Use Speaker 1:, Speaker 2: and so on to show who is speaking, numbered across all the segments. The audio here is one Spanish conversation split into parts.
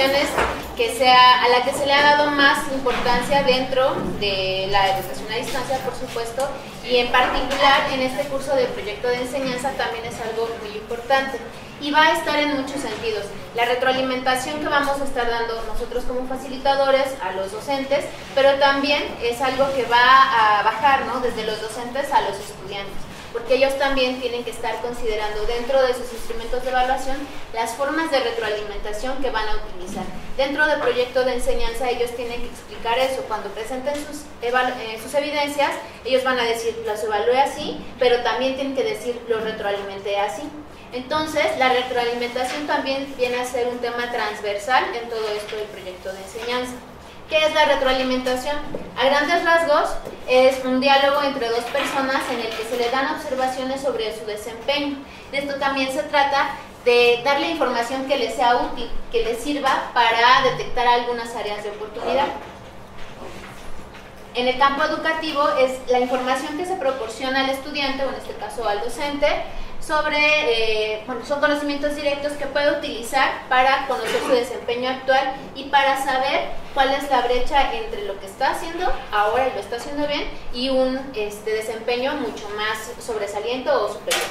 Speaker 1: cuestiones a la que se le ha dado más importancia dentro de la educación a distancia, por supuesto, y en particular en este curso de proyecto de enseñanza también es algo muy importante. Y va a estar en muchos sentidos. La retroalimentación que vamos a estar dando nosotros como facilitadores a los docentes, pero también es algo que va a bajar, ¿no?, desde los docentes a los estudiantes, porque ellos también tienen que estar considerando dentro de sus instrumentos de evaluación las formas de retroalimentación que van a utilizar. Dentro del proyecto de enseñanza ellos tienen que explicar eso. Cuando presenten sus evidencias, ellos van a decir, los evalué así, pero también tienen que decir, los retroalimenté así. Entonces, la retroalimentación también viene a ser un tema transversal en todo esto del proyecto de enseñanza. ¿Qué es la retroalimentación? A grandes rasgos, es un diálogo entre dos personas en el que se le dan observaciones sobre su desempeño. De esto también se trata de darle información que le sea útil, que le sirva para detectar algunas áreas de oportunidad. En el campo educativo es la información que se proporciona al estudiante, o en este caso al docente, sobre, son conocimientos directos que puede utilizar para conocer su desempeño actual y para saber cuál es la brecha entre lo que está haciendo ahora y lo está haciendo bien y un desempeño mucho más sobresaliente o superior.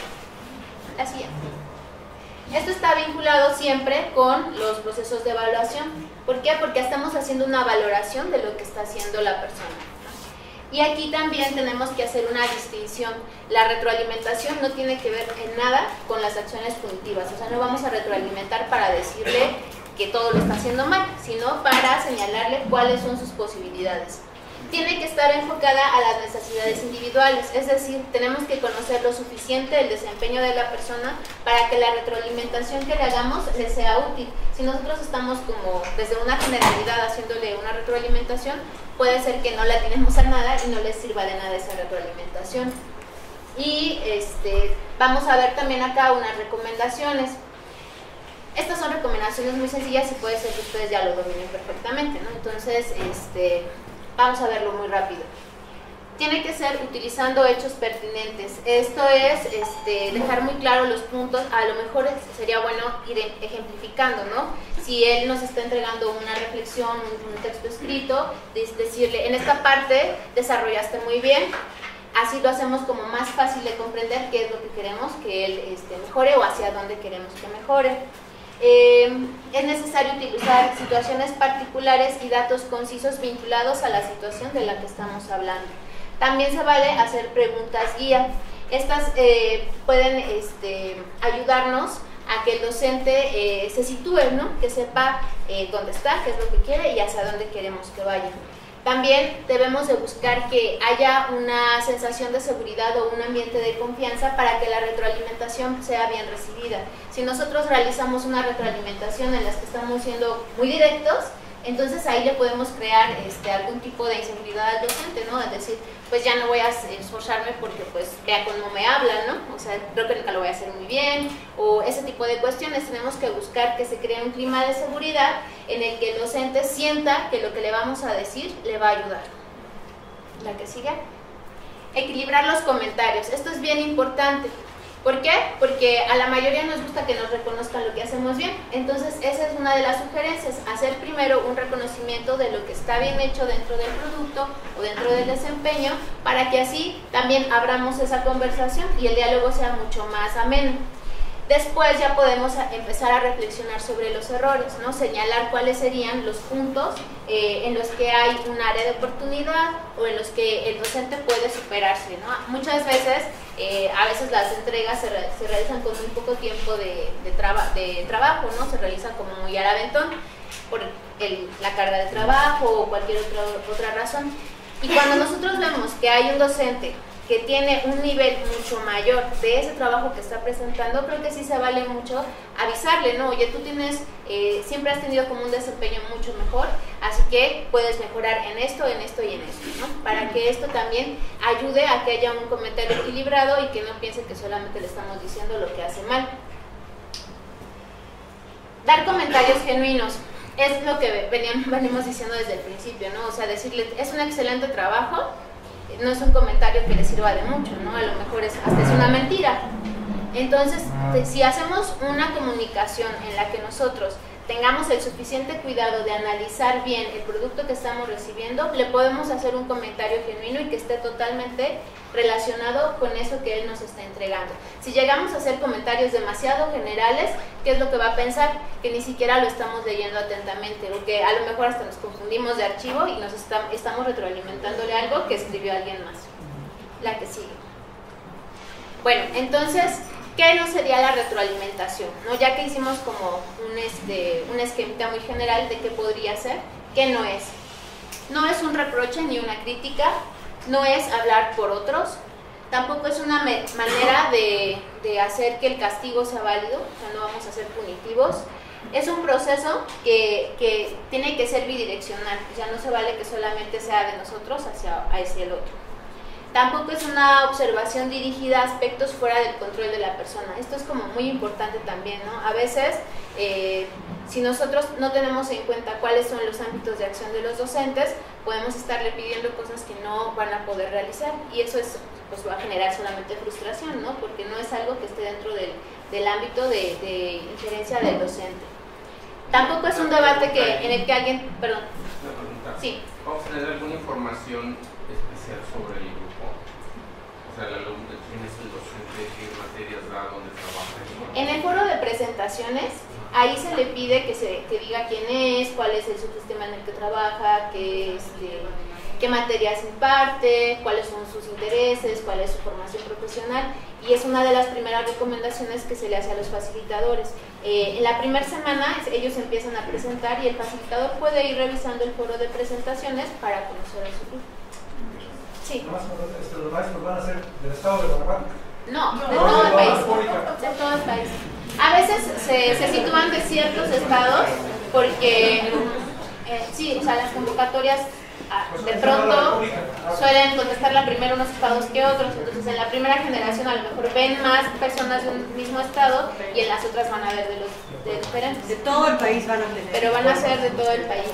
Speaker 1: La siguiente. Esto está vinculado siempre con los procesos de evaluación. ¿Por qué? Porque estamos haciendo una valoración de lo que está haciendo la persona. Y aquí también tenemos que hacer una distinción. La retroalimentación no tiene que ver en nada con las acciones punitivas. O sea, no vamos a retroalimentar para decirle que todo lo está haciendo mal, sino para señalarle cuáles son sus posibilidades. Tiene que estar enfocada a las necesidades individuales, es decir, tenemos que conocer lo suficiente el desempeño de la persona para que la retroalimentación que le hagamos le sea útil. Si nosotros estamos como desde una generalidad haciéndole una retroalimentación, puede ser que no la tenemos a nada y no les sirva de nada esa retroalimentación. Y vamos a ver también acá unas recomendaciones. Estas son recomendaciones muy sencillas y puede ser que ustedes ya lo dominen perfectamente, ¿no? Entonces, vamos a verlo muy rápido. Tiene que ser utilizando hechos pertinentes. Esto es dejar muy claro los puntos. A lo mejor sería bueno ir ejemplificando, ¿no? Si él nos está entregando una reflexión, un texto escrito, decirle, en esta parte desarrollaste muy bien, así lo hacemos como más fácil de comprender qué es lo que queremos que él mejore o hacia dónde queremos que mejore. Es necesario utilizar situaciones particulares y datos concisos vinculados a la situación de la que estamos hablando. También se vale hacer preguntas guía. Estas pueden ayudarnos a que el docente se sitúe, ¿no? Que sepa dónde está, qué es lo que quiere y hacia dónde queremos que vaya. También debemos de buscar que haya una sensación de seguridad o un ambiente de confianza para que la retroalimentación sea bien recibida. Si nosotros realizamos una retroalimentación en la que estamos siendo muy directos, entonces ahí le podemos crear algún tipo de inseguridad al docente, ¿no? Es decir, pues ya no voy a esforzarme porque pues vea cómo me hablan, ¿no? O sea, creo que nunca lo voy a hacer muy bien, o ese tipo de cuestiones. Tenemos que buscar que se cree un clima de seguridad en el que el docente sienta que lo que le vamos a decir le va a ayudar. La que sigue. Equilibrar los comentarios. Esto es bien importante. ¿Por qué? Porque a la mayoría nos gusta que nos reconozcan lo que hacemos bien. Entonces, esa es una de las sugerencias, hacer primero un reconocimiento de lo que está bien hecho dentro del producto o dentro del desempeño, para que así también abramos esa conversación y el diálogo sea mucho más ameno. Después ya podemos empezar a reflexionar sobre los errores, ¿no? Señalar cuáles serían los puntos en los que hay un área de oportunidad o en los que el docente puede superarse, ¿no? Muchas veces, a veces las entregas se realizan con muy poco tiempo de trabajo, ¿no? Se realizan como muy al aventón por la carga de trabajo o cualquier otra razón. Y cuando nosotros vemos que hay un docente que tiene un nivel mucho mayor de ese trabajo que está presentando, creo que sí se vale mucho avisarle, ¿no? Oye, tú siempre has tenido como un desempeño mucho mejor, así que puedes mejorar en esto y en esto, ¿no? Para que esto también ayude a que haya un comentario equilibrado y que no piense que solamente le estamos diciendo lo que hace mal. Dar comentarios genuinos. Es lo que venimos diciendo desde el principio, ¿no? O sea, decirle, es un excelente trabajo, no es un comentario que le sirva de mucho, ¿no? A lo mejor hasta es una mentira. Entonces, si hacemos una comunicación en la que nosotros tengamos el suficiente cuidado de analizar bien el producto que estamos recibiendo, le podemos hacer un comentario genuino y que esté totalmente relacionado con eso que él nos está entregando. Si llegamos a hacer comentarios demasiado generales, ¿qué es lo que va a pensar? Que ni siquiera lo estamos leyendo atentamente, o que a lo mejor hasta nos confundimos de archivo y nos estamos retroalimentándole algo que escribió alguien más. La que sigue. Bueno, entonces, ¿qué no sería la retroalimentación? ¿No? Ya que hicimos como un esquema muy general de qué podría ser, ¿qué no es? No es un reproche ni una crítica, no es hablar por otros, tampoco es una manera de hacer que el castigo sea válido, o sea, no vamos a ser punitivos. Es un proceso que tiene que ser bidireccional, o sea, no se vale que solamente sea de nosotros hacia el otro. Tampoco es una observación dirigida a aspectos fuera del control de la persona. Esto es como muy importante también, ¿no? A veces, si nosotros no tenemos en cuenta cuáles son los ámbitos de acción de los docentes, podemos estarle pidiendo cosas que no van a poder realizar, y eso pues va a generar solamente frustración, ¿no? Porque no es algo que esté dentro del ámbito de injerencia del docente. Tampoco es un debate en el que alguien... Perdón.
Speaker 2: Una pregunta.
Speaker 1: Sí.
Speaker 2: ¿Vamos a tener alguna información especial sobre el grupo? O sea, el alumno, quién es el docente, qué materias da, dónde trabaja.
Speaker 1: En el foro de presentaciones, ahí se le pide que diga quién es, cuál es el subsistema en el que trabaja, qué materias imparte, cuáles son sus intereses, cuál es su formación profesional, y es una de las primeras recomendaciones que se le hace a los facilitadores. En la primera semana ellos empiezan a presentar y el facilitador puede ir revisando el foro de presentaciones para conocer a su grupo. Sí.
Speaker 3: ¿Los maestros van a ser del estado de Guanajuato?
Speaker 1: No, de todo el país. De todo el país. A veces se sitúan de ciertos estados porque, sí, o sea, las convocatorias de pronto suelen contestarla primero unos estados que otros, entonces en la primera generación a lo mejor ven más personas de un mismo estado y en las otras van a ver de diferentes.
Speaker 4: De todo el país van a tener.
Speaker 1: Pero van a ser de todo el país.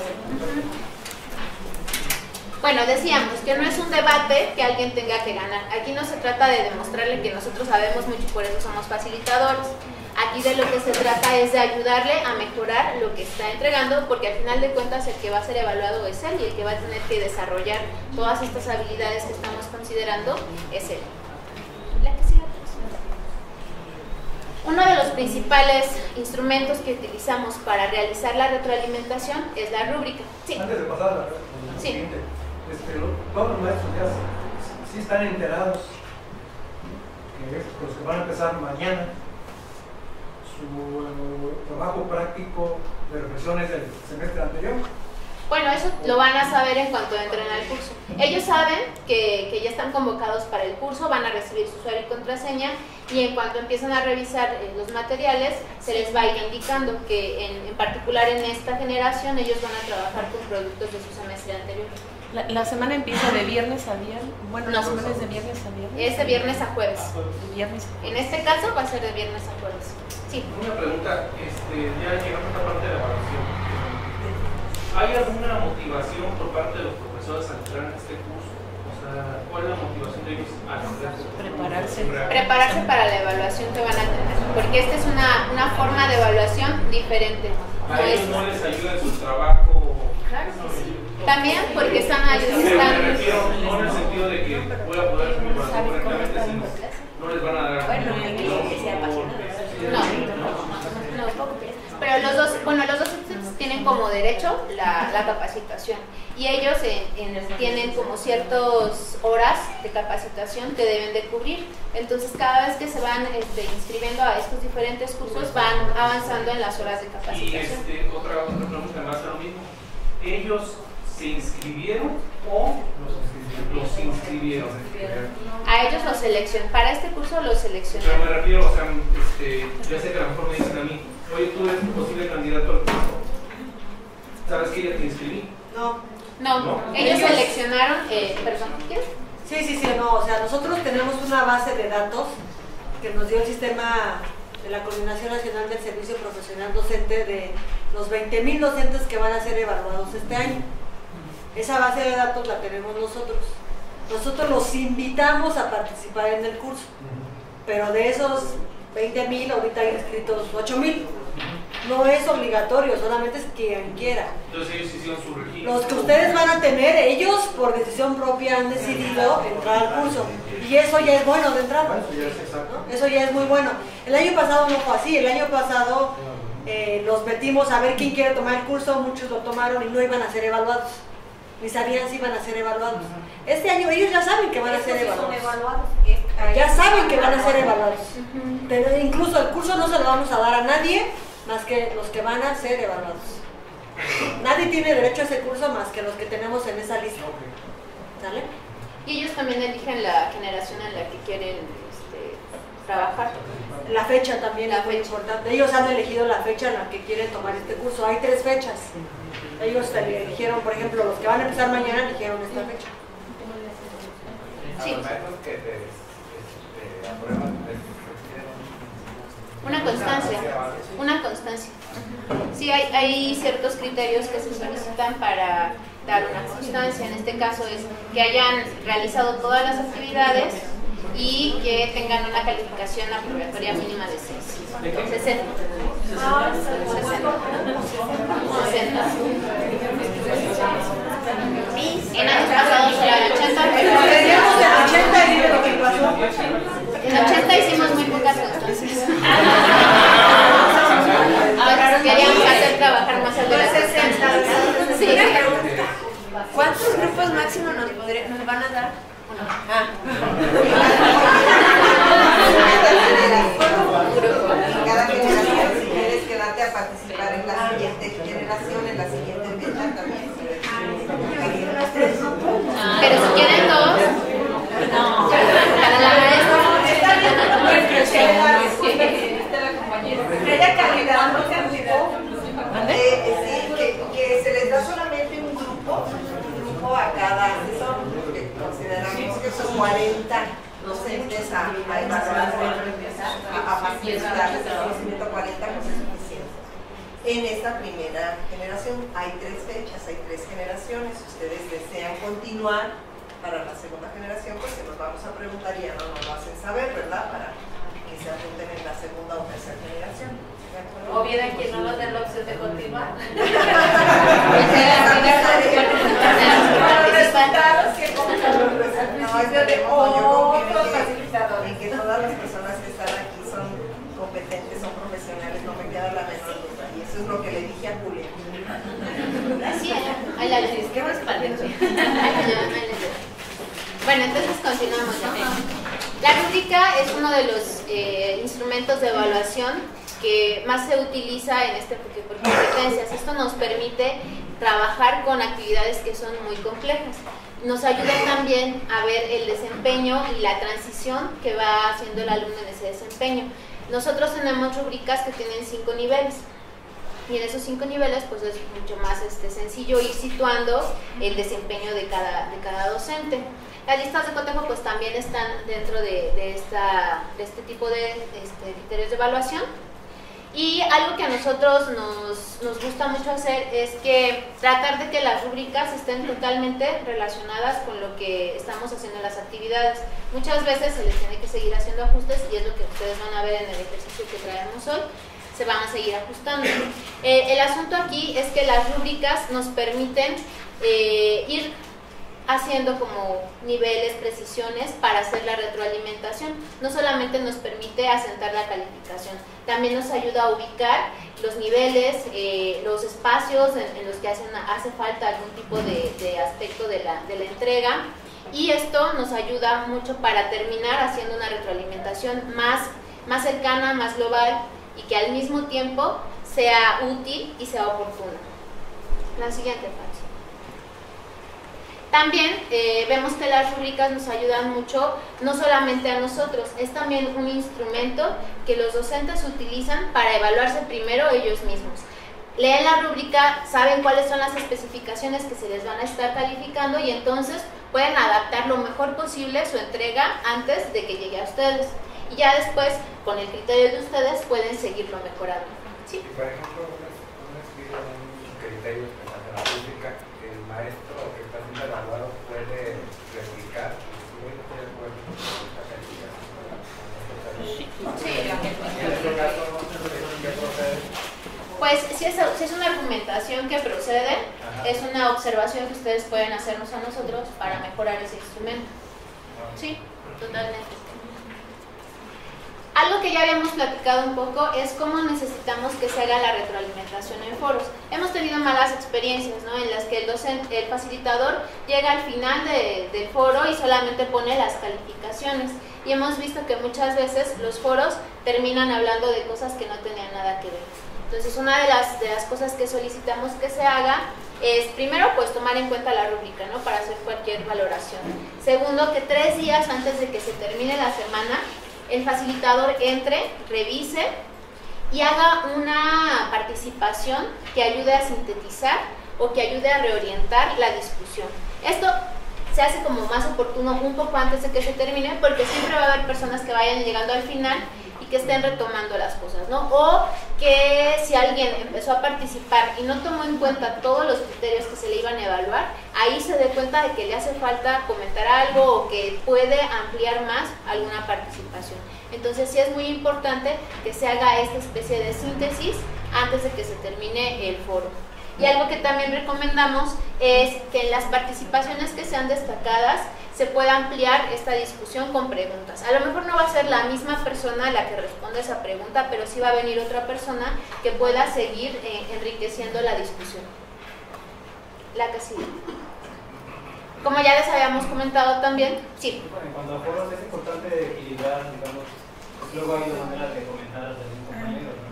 Speaker 1: Bueno, decíamos que no es un debate que alguien tenga que ganar. Aquí no se trata de demostrarle que nosotros sabemos mucho y por eso somos facilitadores. Aquí de lo que se trata es de ayudarle a mejorar lo que está entregando, porque al final de cuentas el que va a ser evaluado es él y el que va a tener que desarrollar todas estas habilidades que estamos considerando es él. Uno de los principales instrumentos que utilizamos para realizar la retroalimentación es la rúbrica. Sí.
Speaker 3: Antes de pasar a la siguiente, todos los maestros ya sí están enterados que los que van a empezar mañana su trabajo práctico de reflexiones del semestre anterior.
Speaker 1: Bueno, eso lo van a saber en cuanto entren al curso. Ellos saben que ya están convocados para el curso, van a recibir su usuario y contraseña, y en cuanto empiezan a revisar los materiales, se les va a ir indicando que en particular en esta generación ellos van a trabajar con productos de su semestre anterior.
Speaker 4: La semana empieza de viernes a viernes. Bueno, la semana es de viernes a viernes.
Speaker 1: Es de viernes a jueves.
Speaker 4: De viernes.
Speaker 1: En este caso va a ser de viernes a jueves. Sí.
Speaker 2: Una pregunta, ya llegamos a esta parte de la evaluación. ¿Hay alguna motivación por parte de los profesores al entrar en este curso? O sea, ¿cuál es la motivación de ellos al entrar?
Speaker 1: Prepararse para la evaluación que van a tener, porque esta es una forma de evaluación diferente.
Speaker 2: ¿A ellos no les ayuda en su trabajo?
Speaker 1: Claro que sí. También porque están ayudando.
Speaker 2: No en el sentido de que pueda poder hacer mi evaluación correctamente, sino no les van a dar.
Speaker 1: No, pero los dos tienen como derecho la capacitación, y ellos tienen como ciertas horas de capacitación que deben de cubrir. Entonces cada vez que se van inscribiendo a estos diferentes cursos van avanzando en las horas de capacitación.
Speaker 2: Y otra pregunta más a lo mismo. ¿Ellos se inscribieron o los inscribieron?
Speaker 1: A ellos los seleccionan, para este curso los seleccionan.
Speaker 2: Pero me refiero, o sea, yo sé que a lo mejor me dicen a mí, oye, tú eres un posible candidato al curso, ¿sabes que ya te inscribí?
Speaker 1: No, ellos seleccionaron, perdón, ¿quieres?
Speaker 4: Sí, no, o sea, nosotros tenemos una base de datos que nos dio el sistema de la Coordinación Nacional del Servicio Profesional Docente de los 20,000 docentes que van a ser evaluados este año. Esa base de datos la tenemos nosotros. Nosotros los invitamos a participar en el curso, pero de esos 20,000 ahorita hay inscritos 8,000. No es obligatorio, solamente es quien quiera.
Speaker 2: Entonces ellos hicieron su registro.
Speaker 4: Los que ustedes van a tener, ellos por decisión propia han decidido entrar al curso. Y eso ya es bueno de entrada. ¿No? Eso ya es muy bueno. El año pasado no fue así. El año pasado los metimos a ver quién quiere tomar el curso. Muchos lo tomaron y no iban a ser evaluados. Ni sabían si iban a ser evaluados. Este año ellos ya saben que van a ser evaluados. Ya saben que van a ser evaluados. Pero incluso el curso no se lo vamos a dar a nadie más que los que van a ser evaluados. Nadie tiene derecho a ese curso más que los que tenemos en esa lista. ¿Sale?
Speaker 1: Y ellos también eligen la generación en la que quieren trabajar.
Speaker 4: La fecha también es muy importante. Ellos han elegido la fecha en la que quieren tomar este curso. Hay 3 fechas. Ellos eligieron, por ejemplo, los que van a empezar mañana eligieron esta fecha.
Speaker 1: Sí. Una constancia. Una constancia. Sí, hay ciertos criterios que se solicitan para dar una constancia. En este caso es que hayan realizado todas las actividades y que tengan una calificación aprobatoria mínima de 6. 60. En años pasados era el 80, pero en 80 hicimos muy pocas constancias. Ahora queríamos hacer trabajar más al de las constancias. Sí.
Speaker 5: ¿Cuántos grupos máximo nos van a dar?
Speaker 6: Cada generación, si quieres quedarte a participar en la siguiente generación, en la siguiente fecha también.
Speaker 1: Pero si quieren 2, no. Para la maestra.
Speaker 6: Que se les da solamente un grupo a cada asesor, porque consideramos que son 40 docentes a evaluar, a facilitarles el conocimiento. 40 no es suficiente. En esta primera generación hay 3 fechas, hay 3 generaciones. Si ustedes desean continuar para la segunda generación, pues que nos vamos a preguntar y ya no nos lo hacen saber, ¿verdad? Para que se apunten en la segunda o tercera generación.
Speaker 5: O bien a quien no nos den la opción de continuar.
Speaker 6: En que todas las personas que están aquí son competentes, son profesionales, no me queda la menor duda. Y eso es lo que le dije a Julia.
Speaker 1: Así es. Ahí la les que Bueno, entonces continuamos ya. La rúbrica es uno de los instrumentos de evaluación que más se utiliza en este enfoque por competencias. Esto nos permite trabajar con actividades que son muy complejas. Nos ayuda también a ver el desempeño y la transición que va haciendo el alumno en ese desempeño. Nosotros tenemos rúbricas que tienen 5 niveles. Y en esos 5 niveles pues es mucho más sencillo ir situando el desempeño de cada docente. Las listas de cotejo pues también están dentro de este tipo de criterios de evaluación. Y algo que a nosotros nos gusta mucho hacer es que tratar de que las rúbricas estén totalmente relacionadas con lo que estamos haciendo en las actividades. Muchas veces se les tiene que seguir haciendo ajustes y es lo que ustedes van a ver en el ejercicio que traemos hoy. Se van a seguir ajustando. El asunto aquí es que las rúbricas nos permiten ir haciendo como niveles, precisiones para hacer la retroalimentación. No solamente nos permite asentar la calificación, también nos ayuda a ubicar los niveles, los espacios en los que hace falta algún tipo de aspecto de la entrega, y esto nos ayuda mucho para terminar haciendo una retroalimentación más cercana, más global, y que al mismo tiempo sea útil y sea oportuna. La siguiente fase. También vemos que las rúbricas nos ayudan mucho, no solamente a nosotros, es también un instrumento que los docentes utilizan para evaluarse primero ellos mismos. Leen la rúbrica, saben cuáles son las especificaciones que se les van a estar calificando y entonces pueden adaptar lo mejor posible su entrega antes de que llegue a ustedes. Y ya después, con el criterio de ustedes, pueden seguirlo mejorando. ¿Sí?
Speaker 7: Por ejemplo, uno escribe un criterio en la rúbrica que el maestro que está siendo evaluado puede replicar. Si yo no estoy de acuerdo con esta calificación,
Speaker 5: sí,
Speaker 7: en este caso, ¿qué procede?
Speaker 1: sea, es una argumentación que procede, es una observación que ustedes pueden hacernos a nosotros para mejorar ese instrumento. Sí, totalmente. Algo que ya habíamos platicado un poco es cómo necesitamos que se haga la retroalimentación en foros. Hemos tenido malas experiencias, ¿no?, en las que el facilitador llega al final del foro y solamente pone las calificaciones. Y hemos visto que muchas veces los foros terminan hablando de cosas que no tenían nada que ver. Entonces, una de las cosas que solicitamos que se haga es, primero, pues tomar en cuenta la rúbrica, ¿no?, para hacer cualquier valoración. Segundo, que 3 días antes de que se termine la semana, el facilitador entre, revise y haga una participación que ayude a sintetizar o que ayude a reorientar la discusión. Esto se hace como más oportuno un poco antes de que se termine, porque siempre va a haber personas que vayan llegando al final y que estén retomando las cosas, ¿no? O que si alguien empezó a participar y no tomó en cuenta todos los criterios que se le iban a evaluar, ahí se dé cuenta de que le hace falta comentar algo o que puede ampliar más alguna participación. Entonces sí es muy importante que se haga esta especie de síntesis antes de que se termine el foro. Y algo que también recomendamos es que en las participaciones que sean destacadas se pueda ampliar esta discusión con preguntas. A lo mejor no va a ser la misma persona la que responda esa pregunta, pero sí va a venir otra persona que pueda seguir enriqueciendo la discusión. La que sigue. Como ya les habíamos comentado también, sí.
Speaker 8: En cuanto a foros es importante equilibrar, digamos, pues luego hay una manera de comentar de un compañero, ¿no?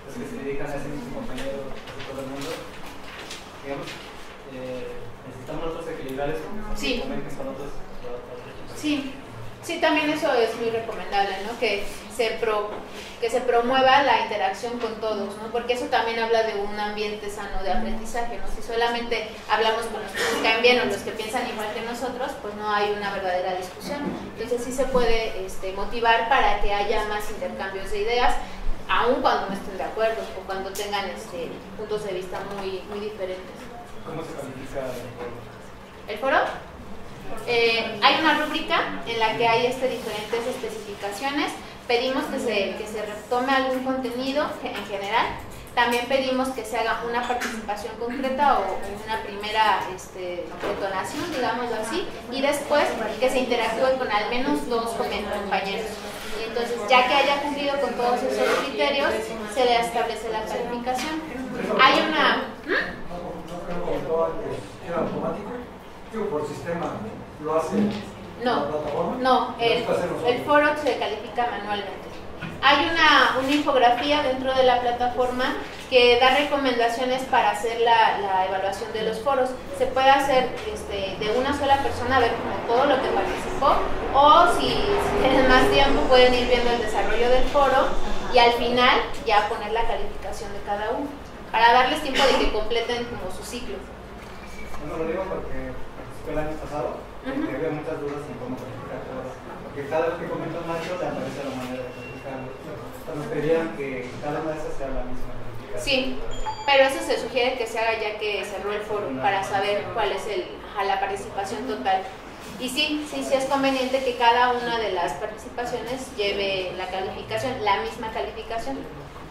Speaker 8: Los que se dedican a ese mismo compañero, casi todo el mundo, digamos, necesitamos nosotros equilibrar eso,
Speaker 1: sí.
Speaker 8: Comenten con otros.
Speaker 1: Sí, sí, también eso es muy recomendable, ¿no? Que se promueva la interacción con todos, ¿no? Porque eso también habla de un ambiente sano de aprendizaje, ¿no? Si solamente hablamos con los que nos caen bien o los que piensan igual que nosotros, pues no hay una verdadera discusión. Entonces sí se puede motivar para que haya más intercambios de ideas, aun cuando no estén de acuerdo o cuando tengan puntos de vista muy, muy diferentes.
Speaker 8: ¿Cómo se califica
Speaker 1: el foro? Hay una rúbrica en la que hay diferentes especificaciones. Pedimos que se retome algún contenido en general. También pedimos que se haga una participación concreta o una primera detonación, digámoslo así, y después que se interactúe con al menos 2 compañeros. Y entonces, ya que haya cumplido con todos esos criterios, se le establece la calificación. Hay una...
Speaker 3: ¿Era automático? Digo, por sistema, ¿lo hace
Speaker 1: la
Speaker 3: plataforma?
Speaker 1: No, el foro se califica manualmente. Hay una infografía dentro de la plataforma que da recomendaciones para hacer la evaluación de los foros. Se puede hacer de una sola persona, ver como todo lo que participó, o si tienen más tiempo pueden ir viendo el desarrollo del foro y al final ya poner la calificación de cada uno, para darles tiempo de que completen como su ciclo.
Speaker 8: No lo digo porque participé el año pasado y había muchas dudas en cómo calificar todo. Porque cada vez que comento Nacho le aparece la manera de calificarlo. Nos pedirían que cada una de esas sea la misma calificación.
Speaker 1: Sí, pero eso se sugiere que se haga ya que cerró el foro para saber cuál es la participación total. Y sí es conveniente que cada una de las participaciones lleve la calificación, la misma calificación.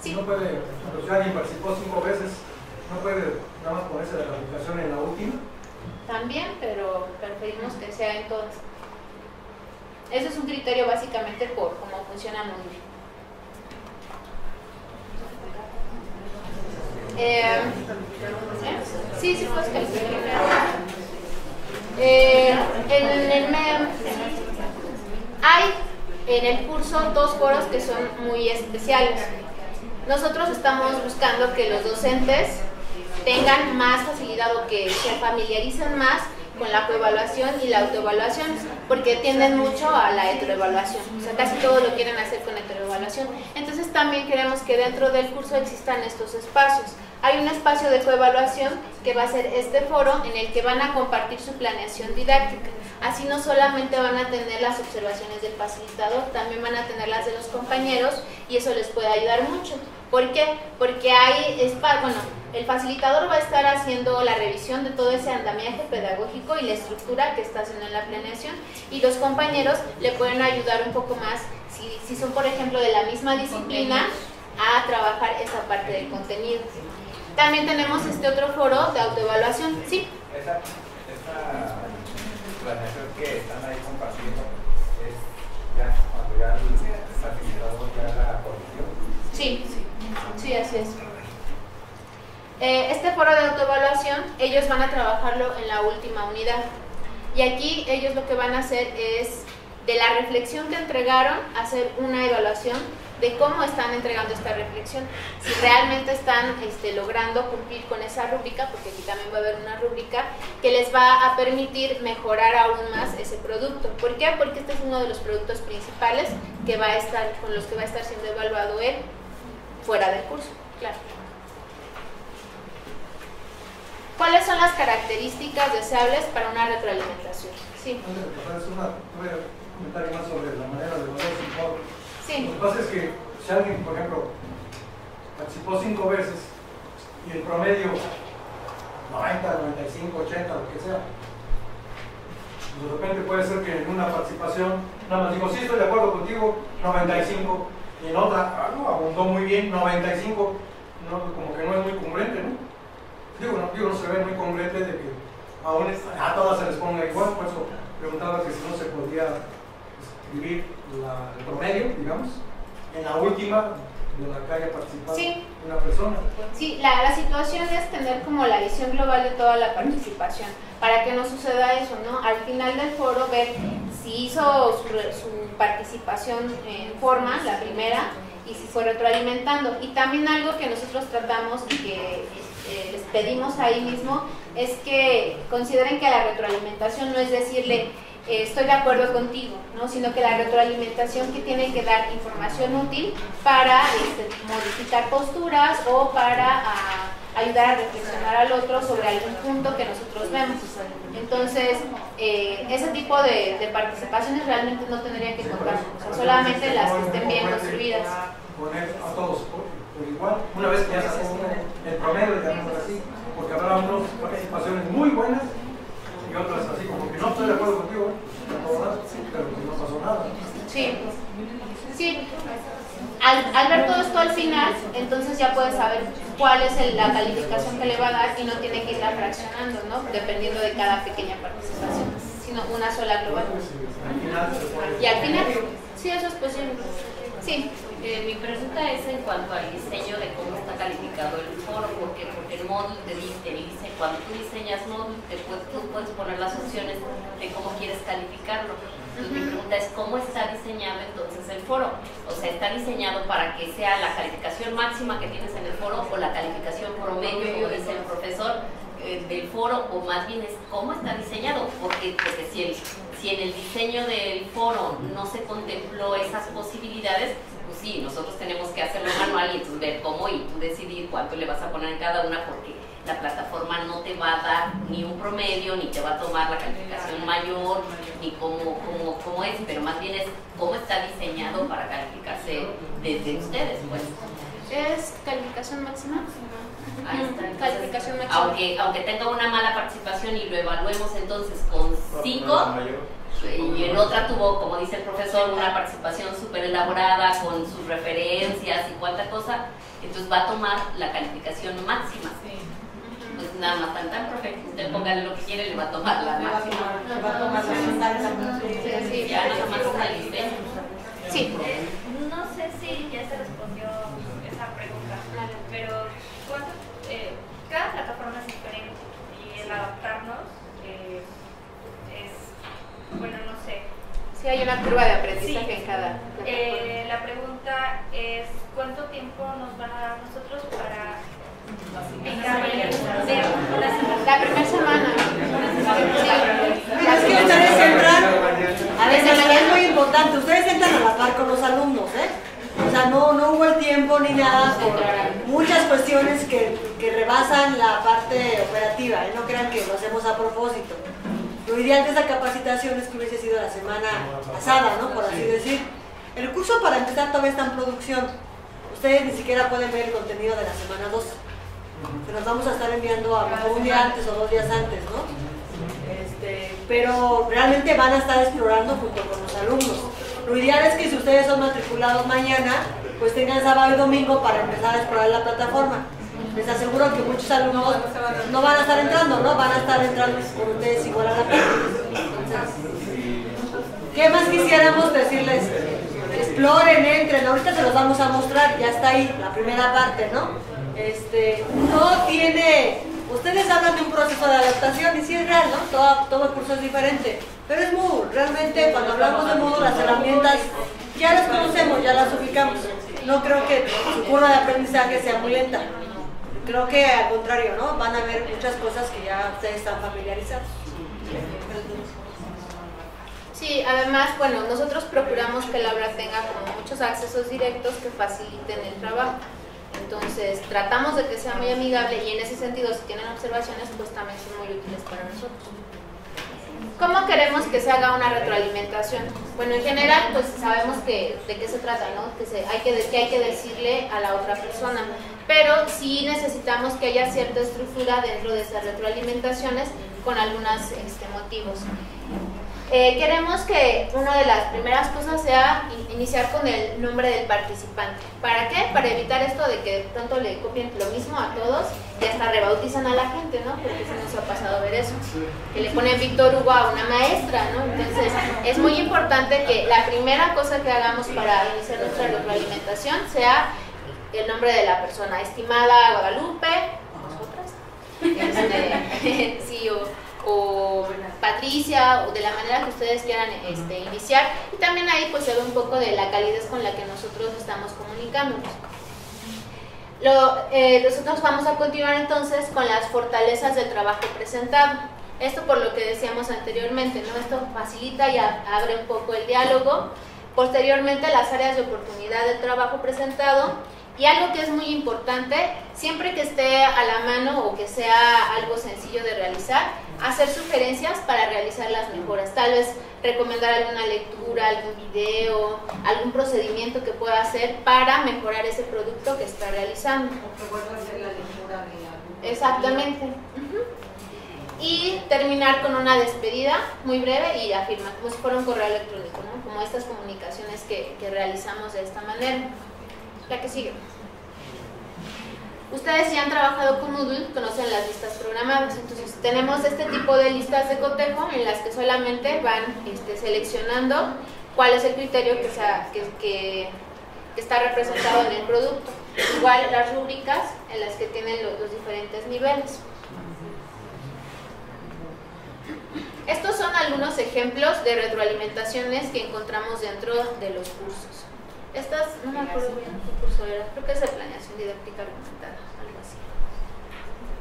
Speaker 1: Sí.
Speaker 3: No puede, si alguien participó 5 veces, no puede nada más ponerse la calificación en la última.
Speaker 1: También, pero preferimos que sea en todas. Ese es un criterio básicamente por cómo funciona Moodle. Sí, puedes calificar. Hay en el curso 2 foros que son muy especiales. Nosotros estamos buscando que los docentes tengan más facilidad o que se familiaricen más con la coevaluación y la autoevaluación, porque tienden mucho a la heteroevaluación, o sea, casi todo lo quieren hacer con heteroevaluación. Entonces también queremos que dentro del curso existan estos espacios. Hay un espacio de coevaluación que va a ser este foro en el que van a compartir su planeación didáctica. Así no solamente van a tener las observaciones del facilitador, también van a tener las de los compañeros y eso les puede ayudar mucho. ¿Por qué? Porque el facilitador va a estar haciendo la revisión de todo ese andamiaje pedagógico y la estructura que está haciendo en la planeación, y los compañeros le pueden ayudar un poco más, si son por ejemplo de la misma disciplina, a trabajar esa parte del contenido. También tenemos este otro foro de autoevaluación. Sí.
Speaker 7: Esa planeación que están ahí compartiendo es ya cuando ya está finalizado ya la corrección.
Speaker 1: Sí, sí, así es. Este foro de autoevaluación, ellos van a trabajarlo en la última unidad. Y aquí ellos lo que van a hacer es, de la reflexión que entregaron, hacer una evaluación de cómo están entregando esta reflexión, si realmente están logrando cumplir con esa rúbrica, porque aquí también va a haber una rúbrica que les va a permitir mejorar aún más ese producto. ¿Por qué? Porque este es uno de los productos principales que va a estar, con los que va a estar siendo evaluado él fuera del curso, claro. ¿Cuáles son las características deseables para una retroalimentación? Sí.
Speaker 3: Voy a comentar más sobre la manera de evaluar su informe.
Speaker 1: Sí.
Speaker 3: Lo que pasa es que si alguien, por ejemplo, participó 5 veces y el promedio 90, 95, 80, lo que sea, de repente puede ser que en una participación, nada más digo, sí, estoy de acuerdo contigo, 95, y en otra, abundó muy bien, 95, no, como que no es muy congruente, ¿no? Digo, no se ve muy congruente de que aún a todas se les ponga igual, por eso preguntaba que si no se podía escribir el promedio, digamos, en la última de la que haya participado una persona.
Speaker 1: Sí, la situación es tener como la visión global de toda la participación, para que no suceda eso, ¿no? Al final del foro ver si hizo su participación en forma, la primera, y si fue retroalimentando. Y también algo que nosotros tratamos y que les pedimos ahí mismo es que consideren que la retroalimentación no es decirle estoy de acuerdo contigo, ¿no? Sino que la retroalimentación que tiene que dar información útil para modificar posturas o para ayudar a reflexionar al otro sobre algún punto que nosotros vemos. Entonces, ese tipo de participaciones realmente no tendrían que contar, o sea, solamente las que estén bien construidas.
Speaker 3: Poner a todos por igual, una vez que ya sacó el promedio, digamos así, porque habrá unas participaciones muy buenas y otras así como que no estoy de acuerdo contigo, pero que no pasó nada.
Speaker 1: Sí, sí. Al ver todo esto al final, entonces ya puedes saber cuál es la calificación que le va a dar y no tiene que irla fraccionando, ¿no? Dependiendo de cada pequeña participación, sino una sola global. Y al final, sí, eso es posible. Sí.
Speaker 9: Mi pregunta es en cuanto al diseño de cómo está calificado el foro, porque el módulo te dice, cuando tú diseñas módulo, tú puedes poner las opciones de cómo quieres calificarlo. Entonces mi pregunta es, ¿cómo está diseñado entonces el foro? O sea, ¿está diseñado para que sea la calificación máxima que tienes en el foro o la calificación promedio, como dice el profesor, del foro, o más bien es cómo está diseñado? Porque si en el diseño del foro no se contempló esas posibilidades, pues sí, nosotros tenemos que hacerlo manual y entonces ver cómo y tú decidir cuánto le vas a poner en cada una, porque la plataforma no te va a dar ni un promedio, ni te va a tomar la calificación mayor, ni cómo es, pero más bien es cómo está diseñado para calificarse desde ustedes, pues.
Speaker 1: ¿Es calificación máxima?
Speaker 9: Ahí está. Entonces,
Speaker 1: calificación máxima.
Speaker 9: aunque tenga una mala participación y lo evaluemos entonces con 5, y en otra tuvo, como dice el profesor, una participación súper elaborada con sus referencias y cuánta cosa, entonces va a tomar la calificación máxima. Pues nada más tan perfecto, usted póngale lo que quiere, le va a tomar la máxima.
Speaker 4: Le va a tomar la
Speaker 1: Sí,
Speaker 9: ya nada más está el diseño.
Speaker 1: Sí.
Speaker 10: No sé si ya se respondió esa pregunta, pero cada plataforma es diferente y el adaptarnos es, bueno, no sé.
Speaker 1: Sí, hay una curva de aprendizaje en cada plataforma.
Speaker 10: La pregunta es, ¿cuánto tiempo nos van a dar nosotros para
Speaker 1: la primera semana?
Speaker 4: Es que ustedes entran, a ver, es muy importante, ustedes entran a la par con los alumnos, ¿eh? O sea, no hubo el tiempo ni nada por muchas cuestiones que rebasan la parte operativa, ¿eh? No crean que lo hacemos a propósito. Lo ideal de esa capacitación es que hubiese sido la semana pasada, ¿no? Por así decir. El curso, para empezar, todavía está en producción. Ustedes ni siquiera pueden ver el contenido de la semana 2. Se los vamos a estar enviando a lo mejor un día antes o 2 días antes, ¿no? Pero realmente van a estar explorando junto con los alumnos. Lo ideal es que si ustedes son matriculados mañana, pues tengan sábado y domingo para empezar a explorar la plataforma. les aseguro que muchos alumnos no van a estar entrando, ¿no? Van a estar entrando por ustedes igual a la parte. ¿Qué más quisiéramos decirles? Exploren, entren, ahorita se los vamos a mostrar, ya está ahí la primera parte, ¿no? No tiene, ustedes hablan de un proceso de adaptación y sí es real, ¿no? Todo curso es diferente, pero es Moodle, realmente cuando hablamos de Moodle las herramientas ya las conocemos, ya las ubicamos. No creo que su curva de aprendizaje sea muy lenta, creo que al contrario, ¿no? Van a ver muchas cosas que ya ustedes están familiarizados.
Speaker 1: Sí, además, bueno, nosotros procuramos que el aula tenga como muchos accesos directos que faciliten el trabajo. Entonces, tratamos de que sea muy amigable y en ese sentido, si tienen observaciones, pues también son muy útiles para nosotros. ¿Cómo queremos que se haga una retroalimentación? Bueno, en general, pues sabemos de qué se trata, ¿no? Que hay que decirle a la otra persona, pero sí necesitamos que haya cierta estructura dentro de esas retroalimentaciones con algunos motivos. Queremos que una de las primeras cosas sea iniciar con el nombre del participante. ¿Para qué? Para evitar esto de que de pronto le copien lo mismo a todos y hasta rebautizan a la gente, ¿no? Porque se nos ha pasado ver eso. Que le ponen Víctor Hugo a una maestra, ¿no? Entonces, es muy importante que la primera cosa que hagamos para iniciar nuestra retroalimentación sea el nombre de la persona. Estimada Guadalupe, nosotras, sí, o Patricia, o de la manera que ustedes quieran iniciar, y también ahí pues se ve un poco de la calidez con la que nosotros estamos comunicándonos. Nosotros vamos a continuar entonces con las fortalezas del trabajo presentado. Esto por lo que decíamos anteriormente, ¿no? Esto facilita y abre un poco el diálogo. Posteriormente, las áreas de oportunidad del trabajo presentado. Y algo que es muy importante, siempre que esté a la mano o que sea algo sencillo de realizar, hacer sugerencias para realizar las mejoras. Tal vez recomendar alguna lectura, algún video, algún procedimiento que pueda hacer para mejorar ese producto que está realizando.
Speaker 6: O que vuelva a hacer la lectura de algún.
Speaker 1: Exactamente. Y terminar con una despedida muy breve y afirmar, como si fuera un correo electrónico, ¿no? Como estas comunicaciones que realizamos de esta manera. La que sigue. Ustedes si han trabajado con Moodle conocen las listas programadas, entonces tenemos este tipo de listas de cotejo en las que solamente van seleccionando cuál es el criterio que está representado en el producto. Igual las rúbricas en las que tienen los diferentes niveles. Estos son algunos ejemplos de retroalimentaciones que encontramos dentro de los cursos. Estas, no me acuerdo bien qué curso era, creo que es de planeación didáctica argumentada, algo así.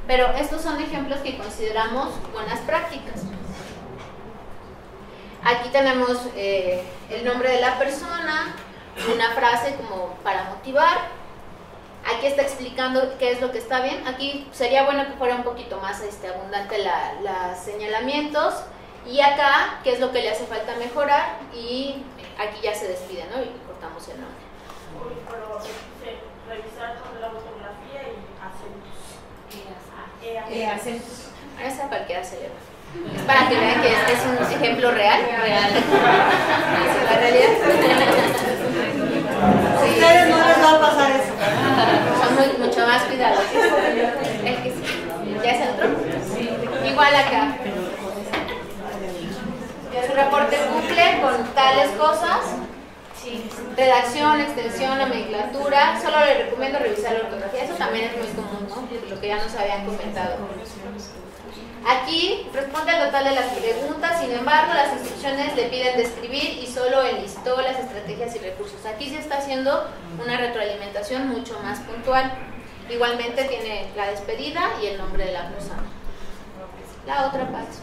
Speaker 1: Pero estos son ejemplos que consideramos buenas prácticas. Aquí tenemos el nombre de la persona, una frase como para motivar. Aquí está explicando qué es lo que está bien. Aquí sería bueno que fuera un poquito más abundante los señalamientos. Y acá, qué es lo que le hace falta mejorar. Y aquí ya se despide, ¿no? Y cortamos el nombre.
Speaker 10: Pero revisar la ortografía y acentos.
Speaker 1: Esa cualquiera se le va. Es para que vean que es un ejemplo real. La realidad.
Speaker 4: A ustedes no les va a pasar eso.
Speaker 1: Son mucho más cuidadosos. El que sí. ¿Ya es otro? Igual acá. Su reporte cumple con tales cosas. Redacción, extensión, nomenclatura. Solo le recomiendo revisar la ortografía. Eso también es muy común, ¿no? Lo que ya nos habían comentado. Aquí responde al total de las preguntas, sin embargo, las instrucciones le piden describir y solo enlistó las estrategias y recursos. Aquí se está haciendo una retroalimentación mucho más puntual. Igualmente tiene la despedida y el nombre de la persona. La otra parte.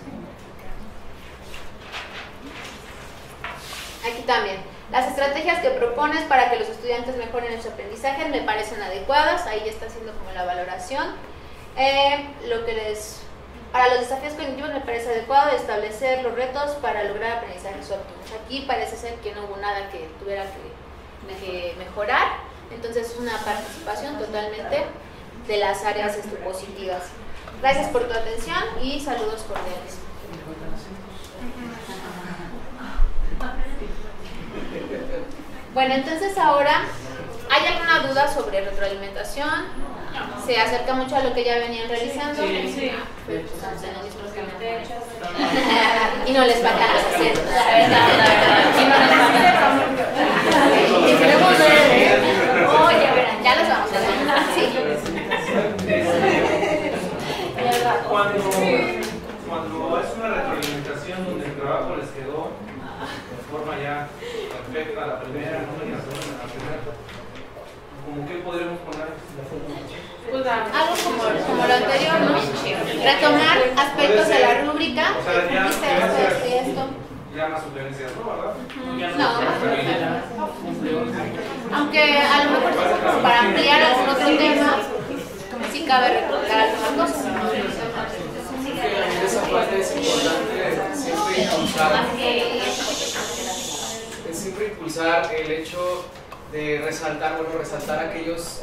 Speaker 1: Aquí también. Las estrategias que propones para que los estudiantes mejoren en su aprendizaje me parecen adecuadas. Ahí ya está haciendo como la valoración. Para los desafíos cognitivos me parece adecuado establecer los retos para lograr aprendizajes óptimos. Aquí parece ser que no hubo nada que tuviera que mejorar. Entonces es una participación totalmente de las áreas positivas. Gracias por tu atención y saludos cordiales. Bueno, entonces ahora, ¿hay alguna duda sobre retroalimentación? se acerca mucho a lo que ya venían realizando.
Speaker 9: Sí.
Speaker 1: Y no les faltan los acentos.
Speaker 9: La verdad. Y no les faltan.
Speaker 1: Y queremos ver, oye, verán, ya los vamos a ver. Sí.
Speaker 2: Cuando es una retroalimentación donde el trabajo les quedó de forma ya perfecta, la primera, no la segunda, la primera, ¿cómo qué podremos poner?
Speaker 1: Algo como lo anterior, ¿no? Retomar aspectos de la rúbrica.
Speaker 2: O sea, ya
Speaker 1: esto.
Speaker 2: Ya más sugerencias, ¿no? ¿Verdad?
Speaker 1: No, aunque a lo mejor como para ampliar algún otro tema, sí cabe recordar algunas cosas.
Speaker 11: En esa parte es importante siempre impulsar el hecho de resaltar aquellas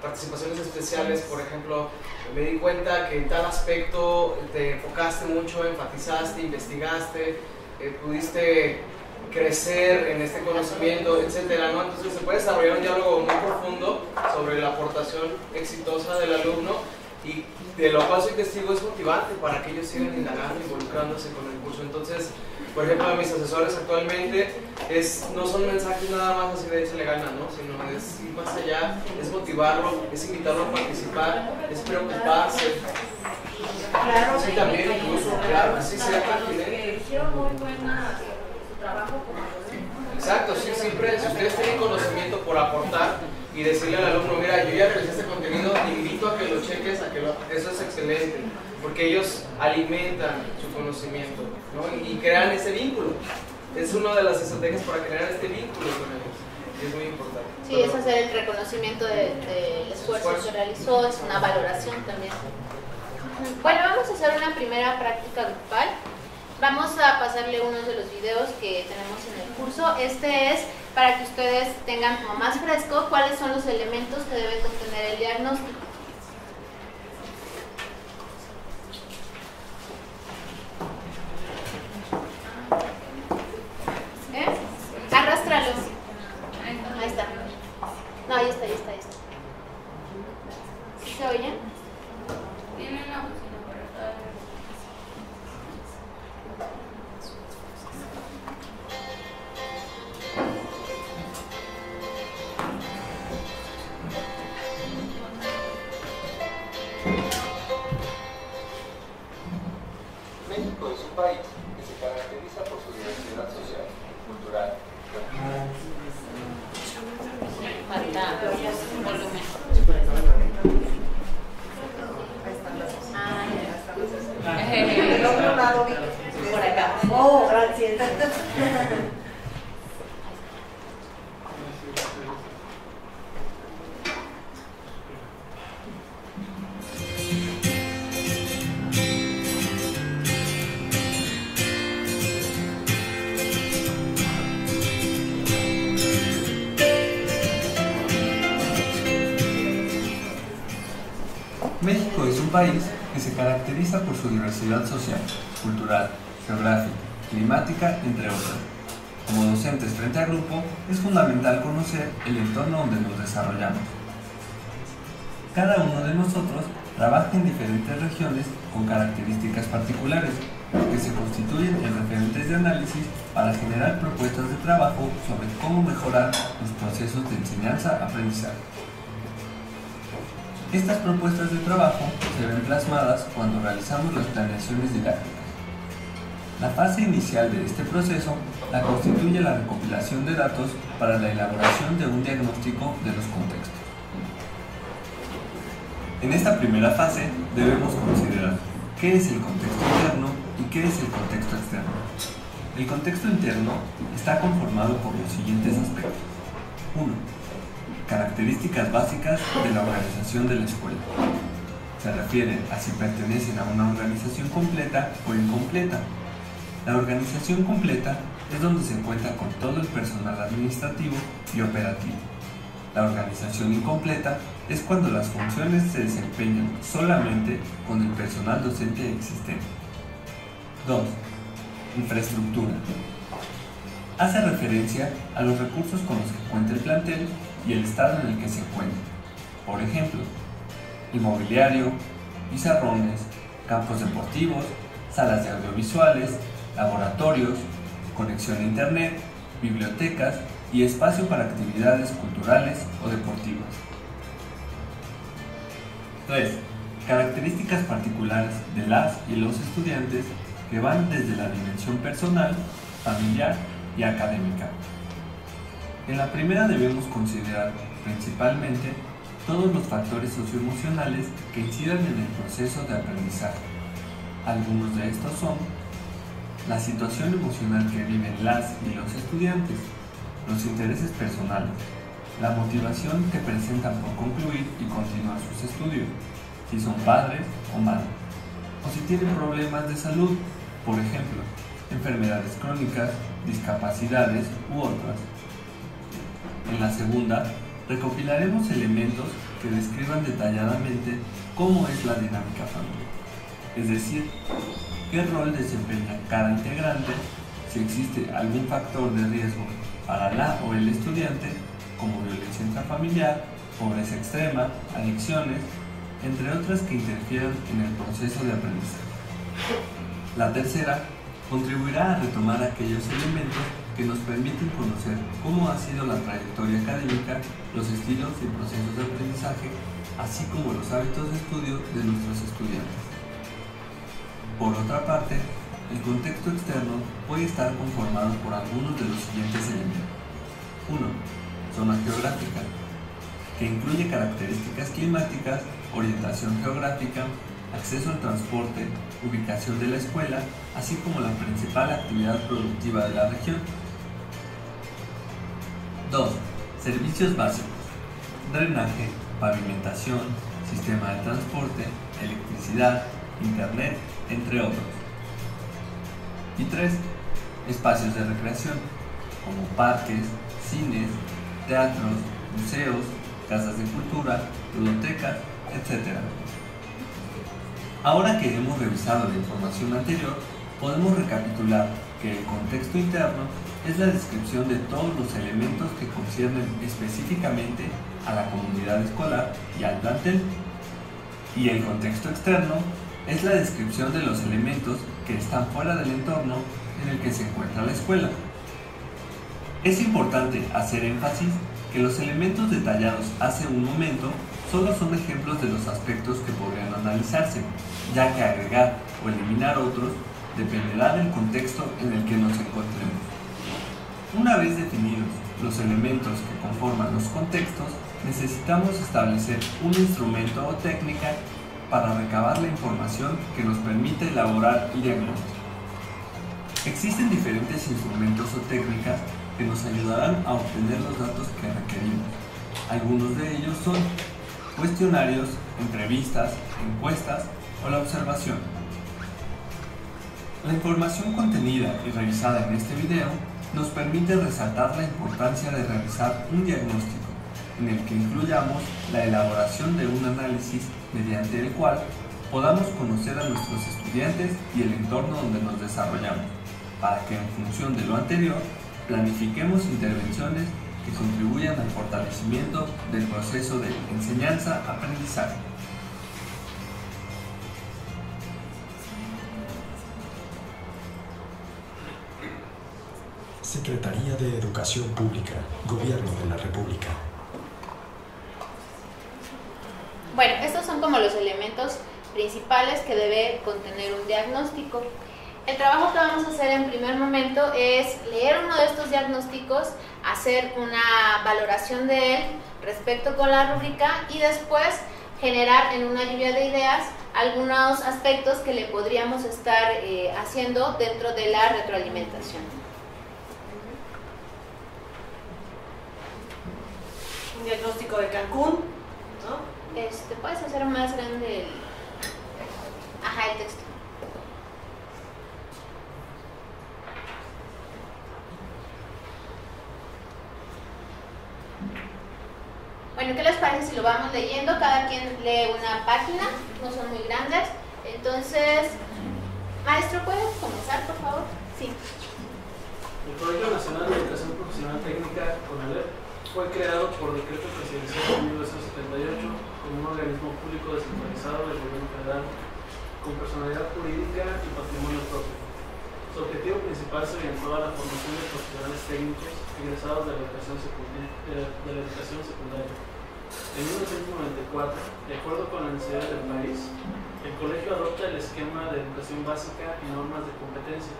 Speaker 11: participaciones especiales. Por ejemplo, me di cuenta que en tal aspecto te enfocaste mucho, enfatizaste, investigaste, pudiste crecer en este conocimiento, etcétera, ¿no? Entonces se puede desarrollar un diálogo muy profundo sobre la aportación exitosa del alumno, y de lo cual soy testigo. Es motivante para que ellos sigan indagando, involucrándose con el curso. Entonces, por ejemplo, a mis asesores actualmente no son mensajes nada más así de échale ganas, ¿no? Sino es ir más allá, es motivarlo, es invitarlo a participar, es preocuparse.
Speaker 6: Claro,
Speaker 11: sí, también incluso, claro, sí, sea pertinente.
Speaker 6: Hicieron muy buena su trabajo como docente.
Speaker 11: Exacto, sí, siempre, si ustedes tienen conocimiento por aportar y decirle al alumno, mira, yo ya realicé este contenido, te invito a que lo cheques, eso es excelente, porque ellos alimentan su conocimiento, ¿no? Y crean ese vínculo. Es una de las estrategias para crear este vínculo con ellos, y es muy importante.
Speaker 1: Sí, es hacer el reconocimiento del esfuerzo que se realizó, es una valoración también. Bueno, vamos a hacer una primera práctica grupal. Vamos a pasarle unos de los videos que tenemos en el curso. Este es para que ustedes tengan como más fresco cuáles son los elementos que debe contener el diagnóstico. Arrástralo. Ahí está. No, ahí está. ¿Sí se oyen?
Speaker 10: Tiene una bocina para todo.
Speaker 12: México es un país que se caracteriza por su diversidad social, cultural.
Speaker 6: El otro lado, por acá. Oh, gracias.
Speaker 12: México es un país que se caracteriza por su diversidad social, cultural, geográfica, climática, entre otras. Como docentes frente a grupo, es fundamental conocer el entorno donde nos desarrollamos. Cada uno de nosotros trabaja en diferentes regiones con características particulares, que se constituyen en referentes de análisis para generar propuestas de trabajo sobre cómo mejorar los procesos de enseñanza-aprendizaje. Estas propuestas de trabajo se ven plasmadas cuando realizamos las planeaciones didácticas. La fase inicial de este proceso la constituye la recopilación de datos para la elaboración de un diagnóstico de los contextos. En esta primera fase debemos considerar qué es el contexto interno y qué es el contexto externo. El contexto interno está conformado por los siguientes aspectos. 1. Características básicas de la organización de la escuela. Se refiere a si pertenecen a una organización completa o incompleta. La organización completa es donde se cuenta con todo el personal administrativo y operativo. La organización incompleta es cuando las funciones se desempeñan solamente con el personal docente existente. 2. Infraestructura. Hace referencia a los recursos con los que cuenta el plantel y el estado en el que se encuentra. Por ejemplo, inmobiliario, pizarrones, campos deportivos, salas de audiovisuales, laboratorios, conexión a internet, bibliotecas y espacio para actividades culturales o deportivas. 3. Características particulares de las y los estudiantes que van desde la dimensión personal, familiar y académica. En la primera debemos considerar principalmente todos los factores socioemocionales que incidan en el proceso de aprendizaje. Algunos de estos son la situación emocional que viven las y los estudiantes, los intereses personales, la motivación que presentan por concluir y continuar sus estudios, si son padres o madres, o si tienen problemas de salud, por ejemplo, enfermedades crónicas, discapacidades u otras. En la segunda, recopilaremos elementos que describan detalladamente cómo es la dinámica familiar, es decir, qué rol desempeña cada integrante, si existe algún factor de riesgo para la o el estudiante, como violencia intrafamiliar, pobreza extrema, adicciones, entre otras que interfieran en el proceso de aprendizaje. La tercera contribuirá a retomar aquellos elementos que nos permiten conocer cómo ha sido la trayectoria académica, los estilos y procesos de aprendizaje, así como los hábitos de estudio de nuestros estudiantes. Por otra parte, el contexto externo puede estar conformado por algunos de los siguientes elementos. 1. Zona geográfica, que incluye características climáticas, orientación geográfica, acceso al transporte, ubicación de la escuela, así como la principal actividad productiva de la región. 2. Servicios básicos, drenaje, pavimentación, sistema de transporte, electricidad, internet, entre otros. Y 3. Espacios de recreación, como parques, cines, teatros, museos, casas de cultura, bibliotecas, etc. Ahora que hemos revisado la información anterior, podemos recapitular que el contexto interno es la descripción de todos los elementos que conciernen específicamente a la comunidad escolar y al plantel, y el contexto externo es la descripción de los elementos que están fuera del entorno en el que se encuentra la escuela. Es importante hacer énfasis que los elementos detallados hace un momento solo son ejemplos de los aspectos que podrían analizarse, ya que agregar o eliminar otros dependerá del contexto en el que nos encontremos. Una vez definidos los elementos que conforman los contextos, necesitamos establecer un instrumento o técnica para recabar la información que nos permite elaborar el diagnóstico. Existen diferentes instrumentos o técnicas que nos ayudarán a obtener los datos que requerimos. Algunos de ellos son cuestionarios, entrevistas, encuestas o la observación. La información contenida y revisada en este video nos permite resaltar la importancia de realizar un diagnóstico en el que incluyamos la elaboración de un análisis mediante el cual podamos conocer a nuestros estudiantes y el entorno donde nos desarrollamos, para que en función de lo anterior planifiquemos intervenciones que contribuyan al fortalecimiento del proceso de enseñanza-aprendizaje.
Speaker 13: Secretaría de Educación Pública, Gobierno de la República.
Speaker 1: Bueno, estos son como los elementos principales que debe contener un diagnóstico. El trabajo que vamos a hacer en primer momento es leer uno de estos diagnósticos, hacer una valoración de él respecto con la rúbrica y después generar en una lluvia de ideas algunos aspectos que le podríamos estar haciendo dentro de la retroalimentación.
Speaker 4: Un diagnóstico de Cancún, ¿no?
Speaker 1: Puedes hacer más grande el texto. Bueno, ¿qué les parece si lo vamos leyendo? Cada quien lee una página, no son muy grandes. Entonces, maestro, ¿puedes comenzar, por favor? Sí.
Speaker 2: El Colegio Nacional de Educación Profesional Técnica, CONALEP, fue creado por decreto presidencial de 1978 como un organismo público descentralizado del gobierno federal con personalidad jurídica y patrimonio propio. Su objetivo principal se orientó a la formación de profesionales técnicos egresados de la educación secundaria. En 1994, de acuerdo con las necesidades del país, el colegio adopta el esquema de educación básica y normas de competencia,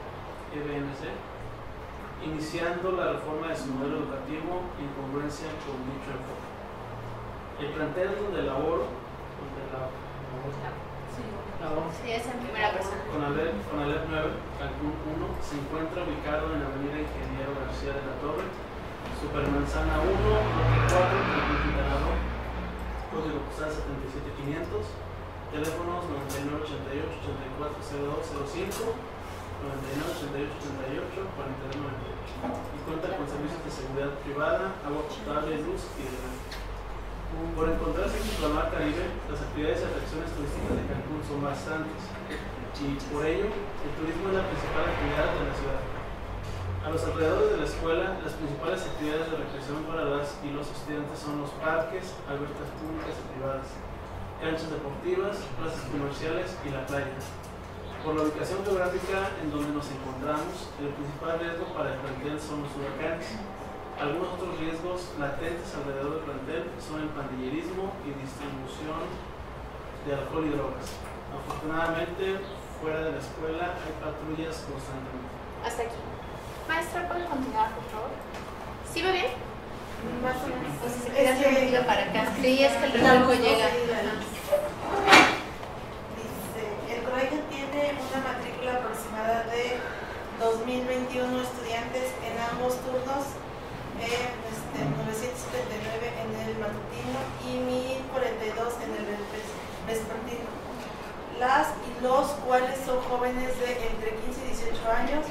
Speaker 2: EBNC, iniciando la reforma de su modelo educativo en congruencia con dicho enfoque. El plantel donde laboro,
Speaker 1: Sí, es en primera persona.
Speaker 2: Con Alep 9, Cancún 1, se encuentra ubicado en la avenida Ingeniero García de la Torre, Supermanzana 1, bloque 4, Cancún, Quintana Roo, código postal 77500, teléfonos 9988-840205, 9988-88-4998, y cuenta con servicios de seguridad privada, agua potable, luz y drenaje. Por encontrarse en el Mar Caribe, las actividades y atracciones turísticas de Cancún son bastantes, y por ello, el turismo es la principal actividad de la ciudad. A los alrededores de la escuela, las principales actividades de recreación para las y los estudiantes son los parques, albercas públicas y privadas, canchas deportivas, plazas comerciales y la playa. Por la ubicación geográfica en donde nos encontramos, el principal riesgo para el plantel son los huracanes. Algunos otros riesgos latentes alrededor del plantel son el pandillerismo y distribución de alcohol y drogas. Afortunadamente, fuera de la escuela hay patrullas constantemente.
Speaker 1: Hasta aquí. Maestra, ¿puede continuar, por favor? ¿Sí va bien? Más o menos. Pues se queda tranquilo para acá. Sí, es que el reloj llega.
Speaker 14: Dice, el colegio tiene una matrícula aproximada de 2021 estudiantes en ambos turnos, 979 en el matutino y 1042 en el vespertino. Las y los cuales son jóvenes de entre 15 y 18 años.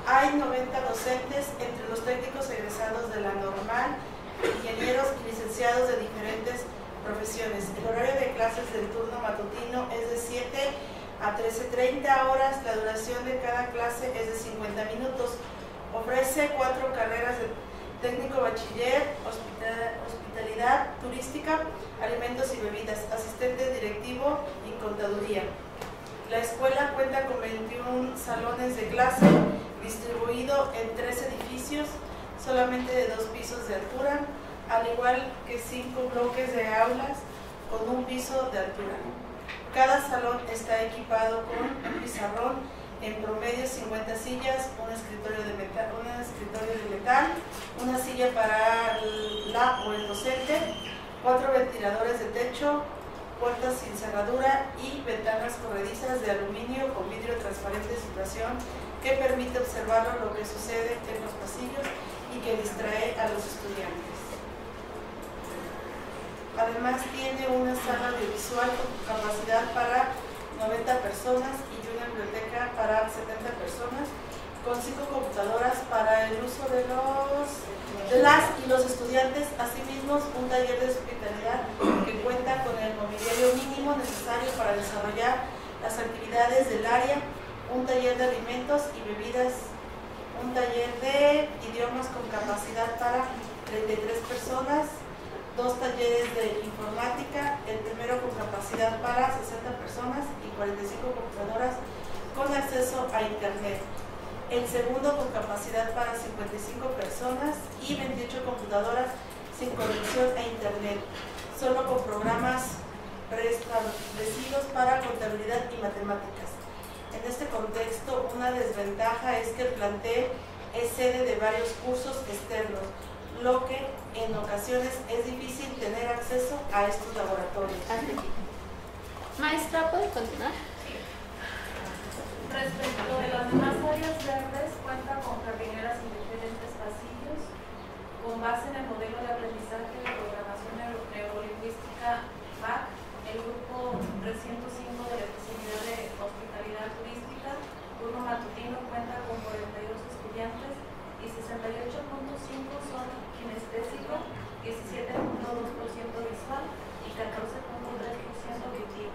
Speaker 14: Hay 90 docentes entre los técnicos egresados de la normal, ingenieros y licenciados de diferentes profesiones. El horario de clases del turno matutino es de 7 a 13:30 horas. La duración de cada clase es de 50 minutos. Ofrece 4 carreras de técnico bachiller, hospitalidad turística, alimentos y bebidas, asistente directivo y contaduría. La escuela cuenta con 21 salones de clase distribuido en 3 edificios, solamente de 2 pisos de altura, al igual que 5 bloques de aulas con 1 piso de altura. Cada salón está equipado con un pizarrón, en promedio 50 sillas, un escritorio de metal, una silla para la o el docente, 4 ventiladores de techo, puertas sin cerradura y ventanas corredizas de aluminio con vidrio transparente de situación que permite observar lo que sucede en los pasillos y que distrae a los estudiantes. Además tiene una sala audiovisual con capacidad para 90 personas y una biblioteca para 70 personas, con 5 computadoras para el uso de las y los estudiantes, asimismo un taller de hospitalidad que cuenta con el mobiliario mínimo necesario para desarrollar las actividades del área, un taller de alimentos y bebidas, un taller de idiomas con capacidad para 33 personas, 2 talleres de informática, el primero con capacidad para 60 personas y 45 computadoras con acceso a internet, el segundo con capacidad para 55 personas y 28 computadoras sin conexión a internet, solo con programas preestablecidos para contabilidad y matemáticas. En este contexto, una desventaja es que el plantel es sede de varios cursos externos, lo que en ocasiones es difícil tener acceso a estos laboratorios.
Speaker 1: Maestra, ¿puede continuar?
Speaker 10: Respecto de las demás áreas verdes, cuenta con jardineras en diferentes pasillos, con base en el modelo de aprendizaje de programación neurolingüística BAC, el grupo 305 de la especialidad de hospitalidad turística, turno matutino cuenta con 42 estudiantes y 68.5 son kinestésico, 17.2% visual y 14.3% auditivo,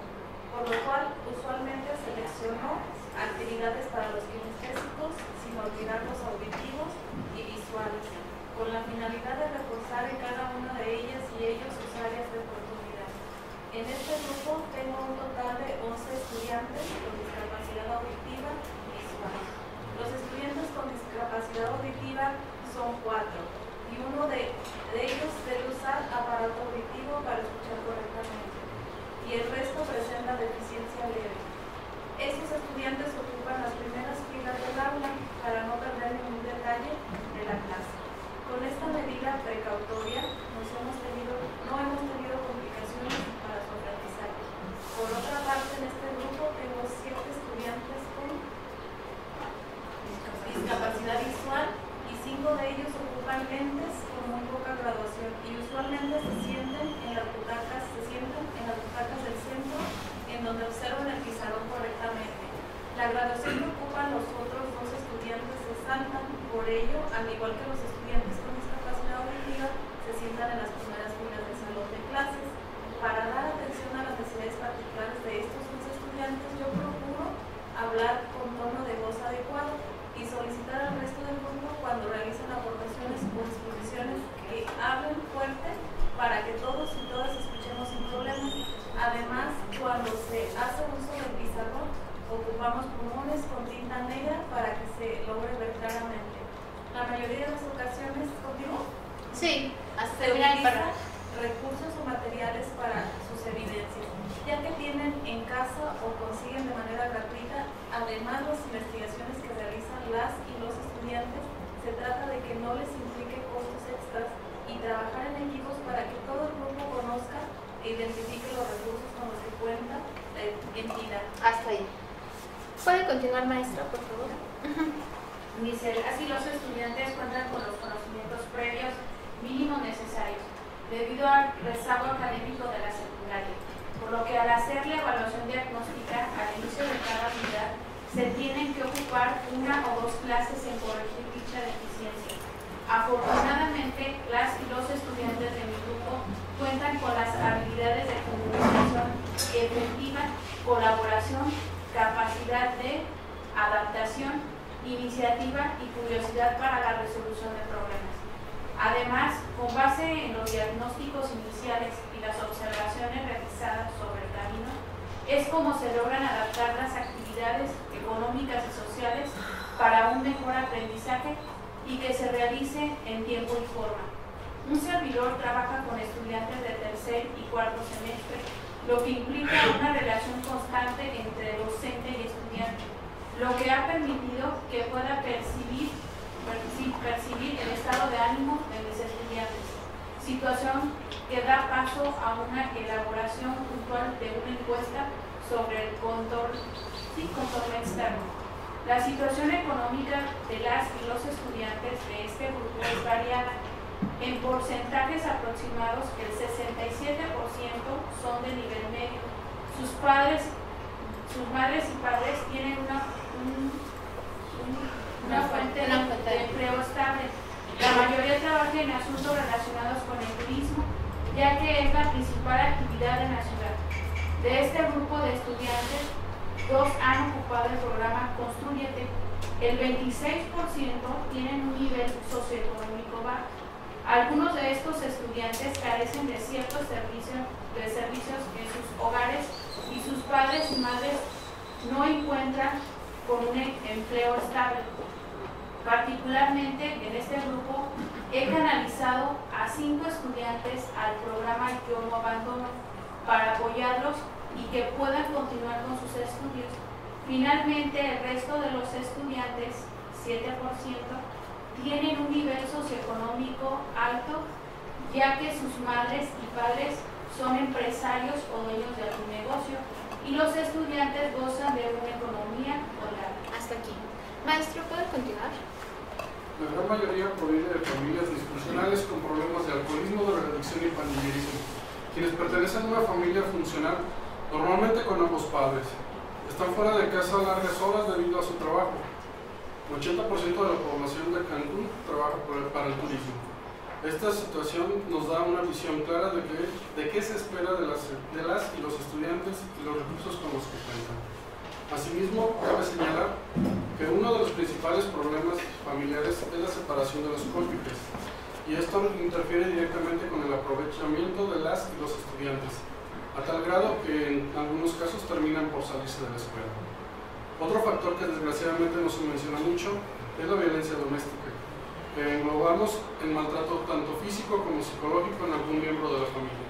Speaker 10: por lo cual usualmente seleccionó actividades para los kinestésicos sin olvidar los auditivos y
Speaker 15: con la finalidad de reforzar en cada una de ellas y ellos sus áreas de oportunidad. En este grupo tengo un total de 11 estudiantes con discapacidad auditiva y visual. Los estudiantes con discapacidad auditiva son 4 y uno de ellos debe usar aparato auditivo para escuchar correctamente y el resto presenta deficiencia leve. Estos estudiantes ocupan las primeras filas del aula para no perder ningún detalle de la clase. Con esta medida precautoria no hemos tenido complicaciones para su aprendizaje. Por otra parte, en este grupo tengo 7 estudiantes con discapacidad visual y 5 de ellos ocupan lentes con muy poca graduación y usualmente se sientan en las butacas del centro en donde observan el pizarrón correctamente. La graduación que ocupan los otros 2 estudiantes se saltan, por ello, al igual que los estudiantes con discapacidad auditiva, se sientan en las primeras filas del salón de clases. Para dar atención a las necesidades particulares de estos 2 estudiantes, yo procuro hablar con tono de voz adecuado y solicitar al resto del grupo cuando realicen aportaciones o exposiciones que hablen fuerte para que todos y todas escuchemos sin problemas. Además, cuando se hace uso del pizarrón, ocupamos plumones con tinta negra para que se logre ver claramente. La mayoría de las ocasiones, ¿contigo?
Speaker 1: Sí,
Speaker 15: se utilizan recursos o materiales para sus evidencias, ya que tienen en casa o consiguen de manera gratuita. Además, las investigaciones que realizan las y los estudiantes, se trata de que no les implique costos extras y trabajar en equipos para que todo el grupo conozca e identifique los recursos con los que cuenta la entidad.
Speaker 1: Hasta ahí. ¿Puede continuar, maestra, por favor?
Speaker 16: Dice, así los estudiantes cuentan con los conocimientos previos mínimos necesarios, debido al rezago académico de la secundaria, por lo que al hacer la evaluación diagnóstica al inicio de cada unidad, se tienen que ocupar 1 o 2 clases en corregir dicha deficiencia. Afortunadamente, las y los estudiantes de mi grupo cuentan con las habilidades de comunicación efectiva, colaboración, capacidad de adaptación, iniciativa y curiosidad para la resolución de problemas. Además, con base en los diagnósticos iniciales y las observaciones realizadas sobre el camino, es como se logran adaptar las actividades económicas y sociales para un mejor aprendizaje y que se realice en tiempo y forma. Un servidor trabaja con estudiantes de tercer y cuarto semestre, lo que implica una relación constante entre docente y estudiante, lo que ha permitido que pueda percibir el estado de ánimo de mis estudiantes, situación que da paso a una elaboración puntual de una encuesta sobre el contorno externo. La situación económica de las y los estudiantes de este grupo es variada. En porcentajes aproximados, el 67% son de nivel medio. Sus madres y padres tienen una fuente de empleo estable. La mayoría trabaja en asuntos relacionados con el turismo, ya que es la principal actividad en la ciudad. De este grupo de estudiantes, 2 han ocupado el programa Constrúyete. El 26% tienen un nivel socioeconómico bajo. Algunos de estos estudiantes carecen de ciertos servicios en sus hogares y sus padres y madres no encuentran con un empleo estable. Particularmente en este grupo he canalizado a 5 estudiantes al programa Yo No Abandono para apoyarlos y que puedan continuar con sus estudios. Finalmente, el resto de los estudiantes, 7%, tienen un nivel socioeconómico alto, ya que sus madres y padres son empresarios o dueños de algún negocio y los estudiantes gozan de una economía holgada.
Speaker 1: Hasta aquí. Maestro, ¿puede continuar?
Speaker 17: La gran mayoría proviene de familias disfuncionales con problemas de alcoholismo, drogadicción y pandillerismo, quienes pertenecen a una familia funcional, normalmente con ambos padres. Están fuera de casa a largas horas debido a su trabajo. El 80% de la población de Cancún trabaja para el turismo. Esta situación nos da una visión clara de qué se espera de las y los estudiantes y los recursos con los que cuentan. Asimismo, cabe señalar que uno de los principales problemas familiares es la separación de los cónyuges. y esto interfiere directamente con el aprovechamiento de las y los estudiantes, a tal grado que en algunos casos terminan por salirse de la escuela. Otro factor que desgraciadamente no se menciona mucho es la violencia doméstica, que englobamos el maltrato tanto físico como psicológico en algún miembro de la familia.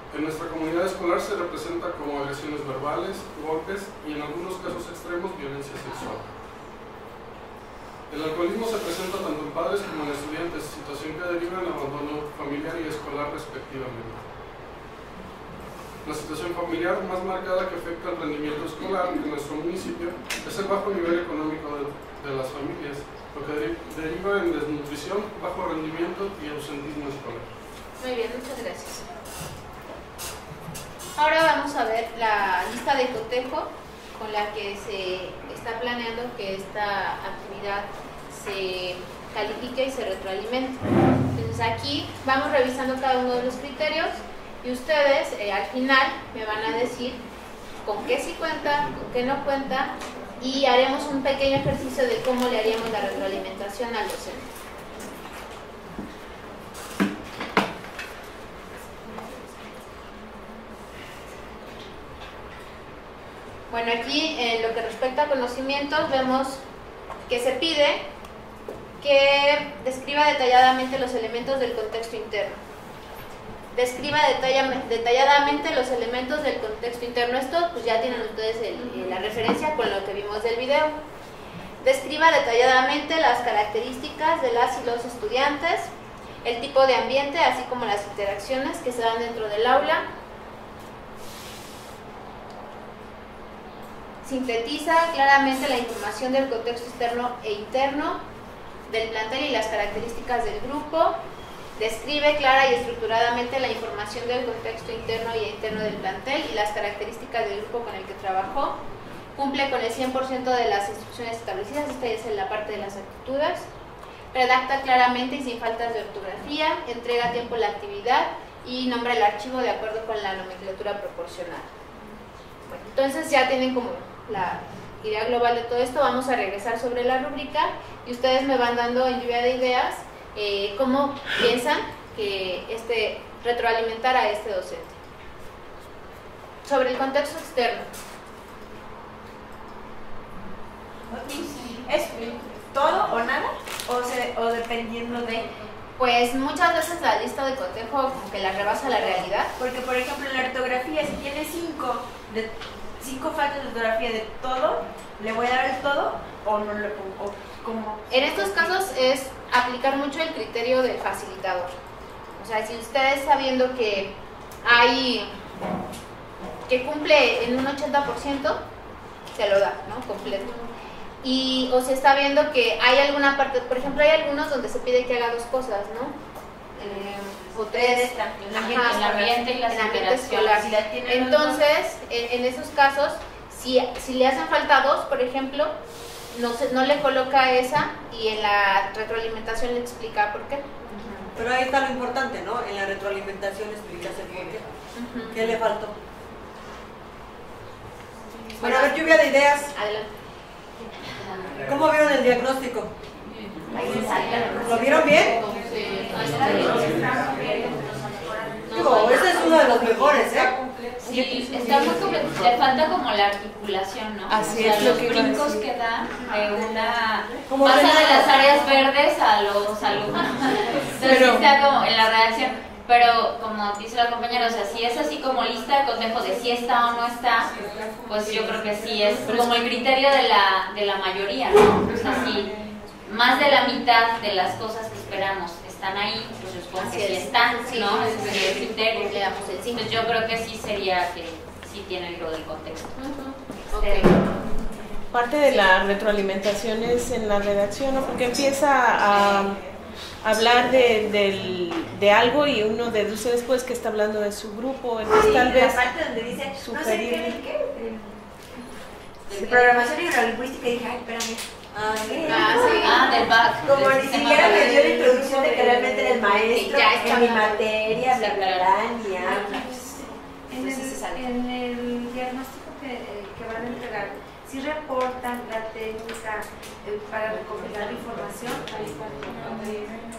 Speaker 17: En nuestra comunidad escolar se representa como agresiones verbales, golpes y en algunos casos extremos violencia sexual. El alcoholismo se presenta tanto en padres como en estudiantes, situación que deriva en abandono familiar y escolar respectivamente. La situación familiar más marcada que afecta el rendimiento escolar en nuestro municipio es el bajo nivel económico de las familias, lo que deriva en desnutrición, bajo rendimiento y ausentismo escolar.
Speaker 1: Muy bien, muchas gracias. Ahora vamos a ver la lista de cotejo con la que se está planeando que esta actividad se califique y se retroalimente. Entonces aquí vamos revisando cada uno de los criterios y ustedes al final me van a decir con qué sí cuenta, con qué no cuenta, y haremos un pequeño ejercicio de cómo le haríamos la retroalimentación al docente. Bueno, aquí en lo que respecta a conocimientos vemos que se pide que describa detalladamente los elementos del contexto interno. Describa detalladamente los elementos del contexto interno. Esto pues ya tienen ustedes la referencia con lo que vimos del video. Describa detalladamente las características de las y los estudiantes, el tipo de ambiente, así como las interacciones que se dan dentro del aula. Sintetiza claramente la información del contexto externo e interno del plantel y las características del grupo. Describe clara y estructuradamente la información del contexto interno y interno del plantel y las características del grupo con el que trabajó. Cumple con el 100% de las instrucciones establecidas, esta es en la parte de las actitudes. Redacta claramente y sin faltas de ortografía, entrega a tiempo la actividad y nombra el archivo de acuerdo con la nomenclatura proporcional. Bueno, entonces ya tienen como la idea global de todo esto. Vamos a regresar sobre la rúbrica y ustedes me van dando en lluvia de ideas cómo piensan que retroalimentar a este docente. Sobre el contexto externo.
Speaker 5: ¿Es todo o nada? ¿O dependiendo de...?
Speaker 1: Pues muchas veces la lista de cotejo como que la rebasa la realidad.
Speaker 5: Porque, por ejemplo, en la ortografía, si tiene 5 faltas de ortografía de todo, ¿le voy a dar el todo o no le pongo? ¿Cómo?
Speaker 1: En estos casos es aplicar mucho el criterio del facilitador. O sea, si ustedes sabiendo que cumple en un 80%, se lo da, ¿no? Completo. O se está viendo que hay alguna parte, por ejemplo, hay algunos donde se pide que haga 2 cosas, ¿no? O 3,
Speaker 9: el ambiente y las interacciones.
Speaker 1: Entonces, en esos casos, si le hacen falta 2, por ejemplo, no le coloca esa y en la retroalimentación le explica por qué.
Speaker 4: Pero ahí está lo importante, ¿no? En la retroalimentación explicas el por qué. ¿Qué le faltó? Bueno, a ver, lluvia de ideas.
Speaker 1: Adelante.
Speaker 4: ¿Cómo vieron el diagnóstico? ¿Lo vieron bien? Digo, ese es uno de los mejores, ¿eh?
Speaker 9: Sí, está muy completo. Le falta como la articulación, ¿no?
Speaker 5: Así
Speaker 9: o sea,
Speaker 5: es,
Speaker 9: los
Speaker 5: lo que
Speaker 9: brincos que da
Speaker 4: Como
Speaker 9: pasa de
Speaker 4: Renato.
Speaker 9: las áreas verdes a los alumnos. Entonces está como en la redacción. Pero como dice la compañera, o sea, si es así como lista de cotejo de si está o no está, pues yo creo que sí es como el criterio de la mayoría, ¿no? O sea, si más de la mitad de las cosas que esperamos están ahí, pues yo supongo que sí están, ¿no? Ese sería el criterio.
Speaker 1: Le damos el 5.
Speaker 9: Pues yo creo que sí sería que sí tiene algo del contexto.
Speaker 1: Okay.
Speaker 18: Parte de la retroalimentación es en la redacción, ¿no? Porque empieza a hablar de algo y uno deduce después que está hablando de su grupo, entonces tal vez
Speaker 5: la parte donde dice, no sé qué, ¿de qué?
Speaker 18: Sí.
Speaker 5: Programación y neurolingüística, y dije, ay, espérame.
Speaker 9: Del back.
Speaker 5: Como ni siquiera me dio la introducción de que realmente era el maestro, en mi materia, bla, bla, bla, ni habla.
Speaker 15: En el diagnóstico que van a entregar,
Speaker 5: ¿sí reportan la técnica para recopilar la información?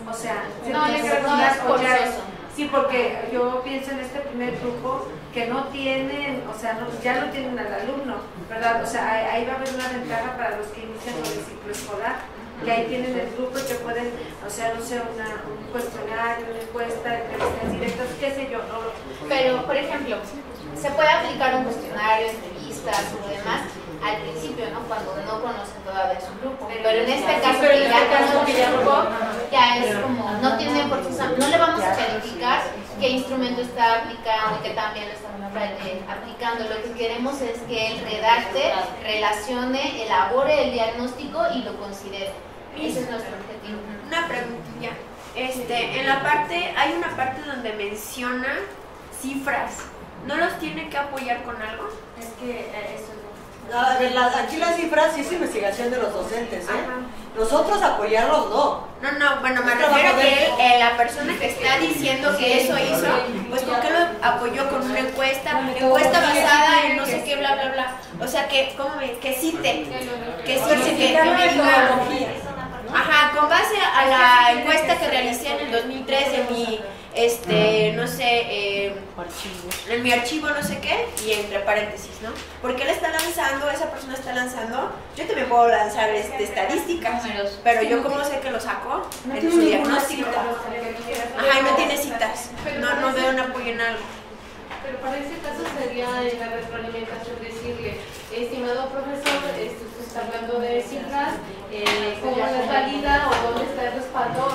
Speaker 5: O sea,
Speaker 1: no es forzoso.
Speaker 5: Sí, porque yo pienso en este primer grupo que no tienen, o sea, ya no tienen al alumno, ¿verdad? O sea, ahí va a haber una ventaja para los que inician con el ciclo escolar, que ahí tienen el grupo y que pueden, o sea, no sé, un cuestionario, una encuesta, entrevistas directas, qué sé yo. No.
Speaker 1: Pero, por ejemplo, se puede aplicar un cuestionario, entrevistas o demás al principio, ¿no? Cuando no conocen todavía su grupo. Pero en este caso, que ya conocen su grupo, ya es como, no tiene por no le vamos a calificar qué instrumento está aplicando y qué también lo están aplicando. Lo que queremos es que él redacte, relacione, elabore el diagnóstico y lo considere. Ese es nuestro objetivo.
Speaker 5: Una preguntilla. En la parte, hay una parte donde menciona cifras. ¿No los tiene que apoyar con algo?
Speaker 16: Es que eso
Speaker 4: aquí las cifras sí es investigación de los docentes, ¿eh? Nosotros apoyarlos no.
Speaker 5: No, bueno, me refiero a que la persona que está diciendo que eso hizo, pues ¿por qué lo apoyó con una encuesta basada en no sé qué, bla, bla, bla? O sea, que cite, ajá, con base a la encuesta que realicé en el 2003 de mi, no sé, en mi archivo no sé qué, y entre paréntesis, ¿no? Porque él está lanzando, esa persona está lanzando, yo también puedo lanzar estadísticas, pero yo como sé que lo sacó en su diagnóstico. Ajá, y no tiene citas, no veo un apoyo en algo.
Speaker 19: Pero para ese caso sería en la retroalimentación decirle, estimado profesor, usted está hablando de cifras, ¿cómo es válida o dónde está el respaldo?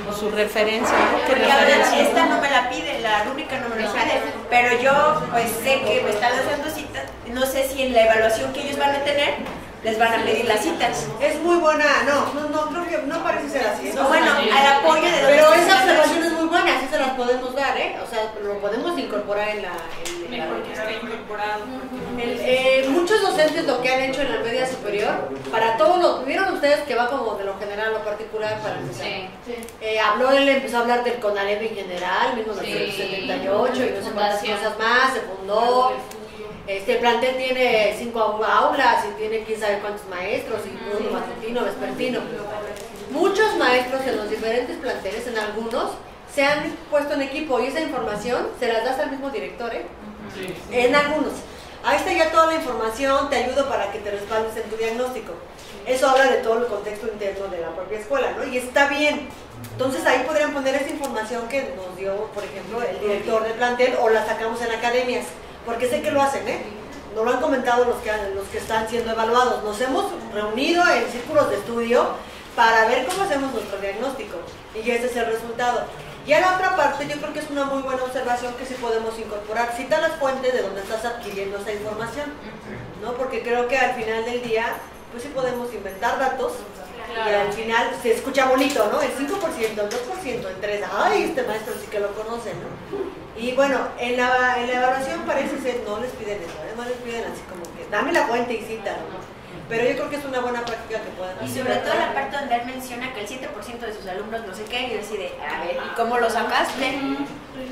Speaker 18: O su referencia.
Speaker 5: Porque ahora esta no me la pide, la rúbrica no me la pide, pero yo pues sé que me están lanzando citas, no sé si en la evaluación que ellos van a tener les van a pedir las citas.
Speaker 4: Es muy buena, no, creo que no parece ser así.
Speaker 5: No, bueno, al apoyo de los
Speaker 4: pero esa observación es muy buena, así se las podemos dar, ¿eh? O sea, lo podemos incorporar en la muchos docentes lo que han hecho en la media superior, para todos los, vieron ustedes que va como de lo general a lo particular para empezar. Él empezó a hablar del CONALEP en general, 1978 y no sé cuántas cosas más, se fundó. El plantel tiene 5 aulas y tiene quién sabe cuántos maestros, y matutino, vespertino. Muchos maestros en los diferentes planteles, en algunos, se han puesto en equipo y esa información se las das al mismo director, ¿eh? Sí. En algunos. Ahí está ya toda la información, te ayudo para que te respaldes en tu diagnóstico. Eso habla de todo el contexto interno de la propia escuela, ¿no? Y está bien. Entonces ahí podrían poner esa información que nos dio, por ejemplo, el director del plantel, o la sacamos en academias. Porque sé que lo hacen, ¿eh? Nos lo han comentado los que están siendo evaluados. Nos hemos reunido en círculos de estudio para ver cómo hacemos nuestro diagnóstico. Y ese es el resultado. Y a la otra parte, yo creo que es una muy buena observación que sí podemos incorporar. Cita las fuentes de donde estás adquiriendo esa información, ¿no? Porque creo que al final del día, pues sí podemos inventar datos. Y al final se escucha bonito, ¿no? El 5%, el 2%, el 3%. ¡Ay, este maestro sí que lo conoce!, ¿no? Y bueno, en la evaluación parece ser, no les piden eso, no les piden así como que dame la fuente y cita, ¿no? Pero yo creo que es una buena práctica que pueden hacer.
Speaker 5: Y sobre todo la parte donde él menciona que el 7% de sus alumnos no sé qué, y decide, a ver, ¿y cómo lo sacaste?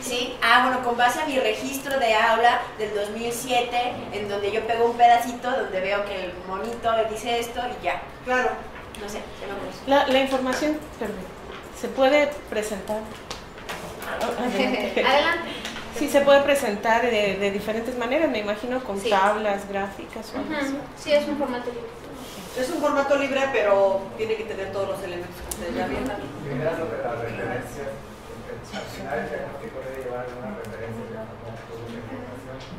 Speaker 5: ¿Sí? Bueno, con base a mi registro de aula del 2007, en donde yo pego un pedacito donde veo que el monito dice esto y ya.
Speaker 4: Claro.
Speaker 5: No sé,
Speaker 18: la información, perdón, ¿se puede presentar?
Speaker 1: Adelante.
Speaker 18: Sí, se puede presentar de diferentes maneras, me imagino, con tablas, gráficas o algo así.
Speaker 1: Sí, es un formato libre.
Speaker 4: Es un formato libre, pero tiene que tener todos los elementos que ustedes ya vieron.
Speaker 7: Primero sobre las referencias, al final el diagnóstico debe llevar una referencia de información,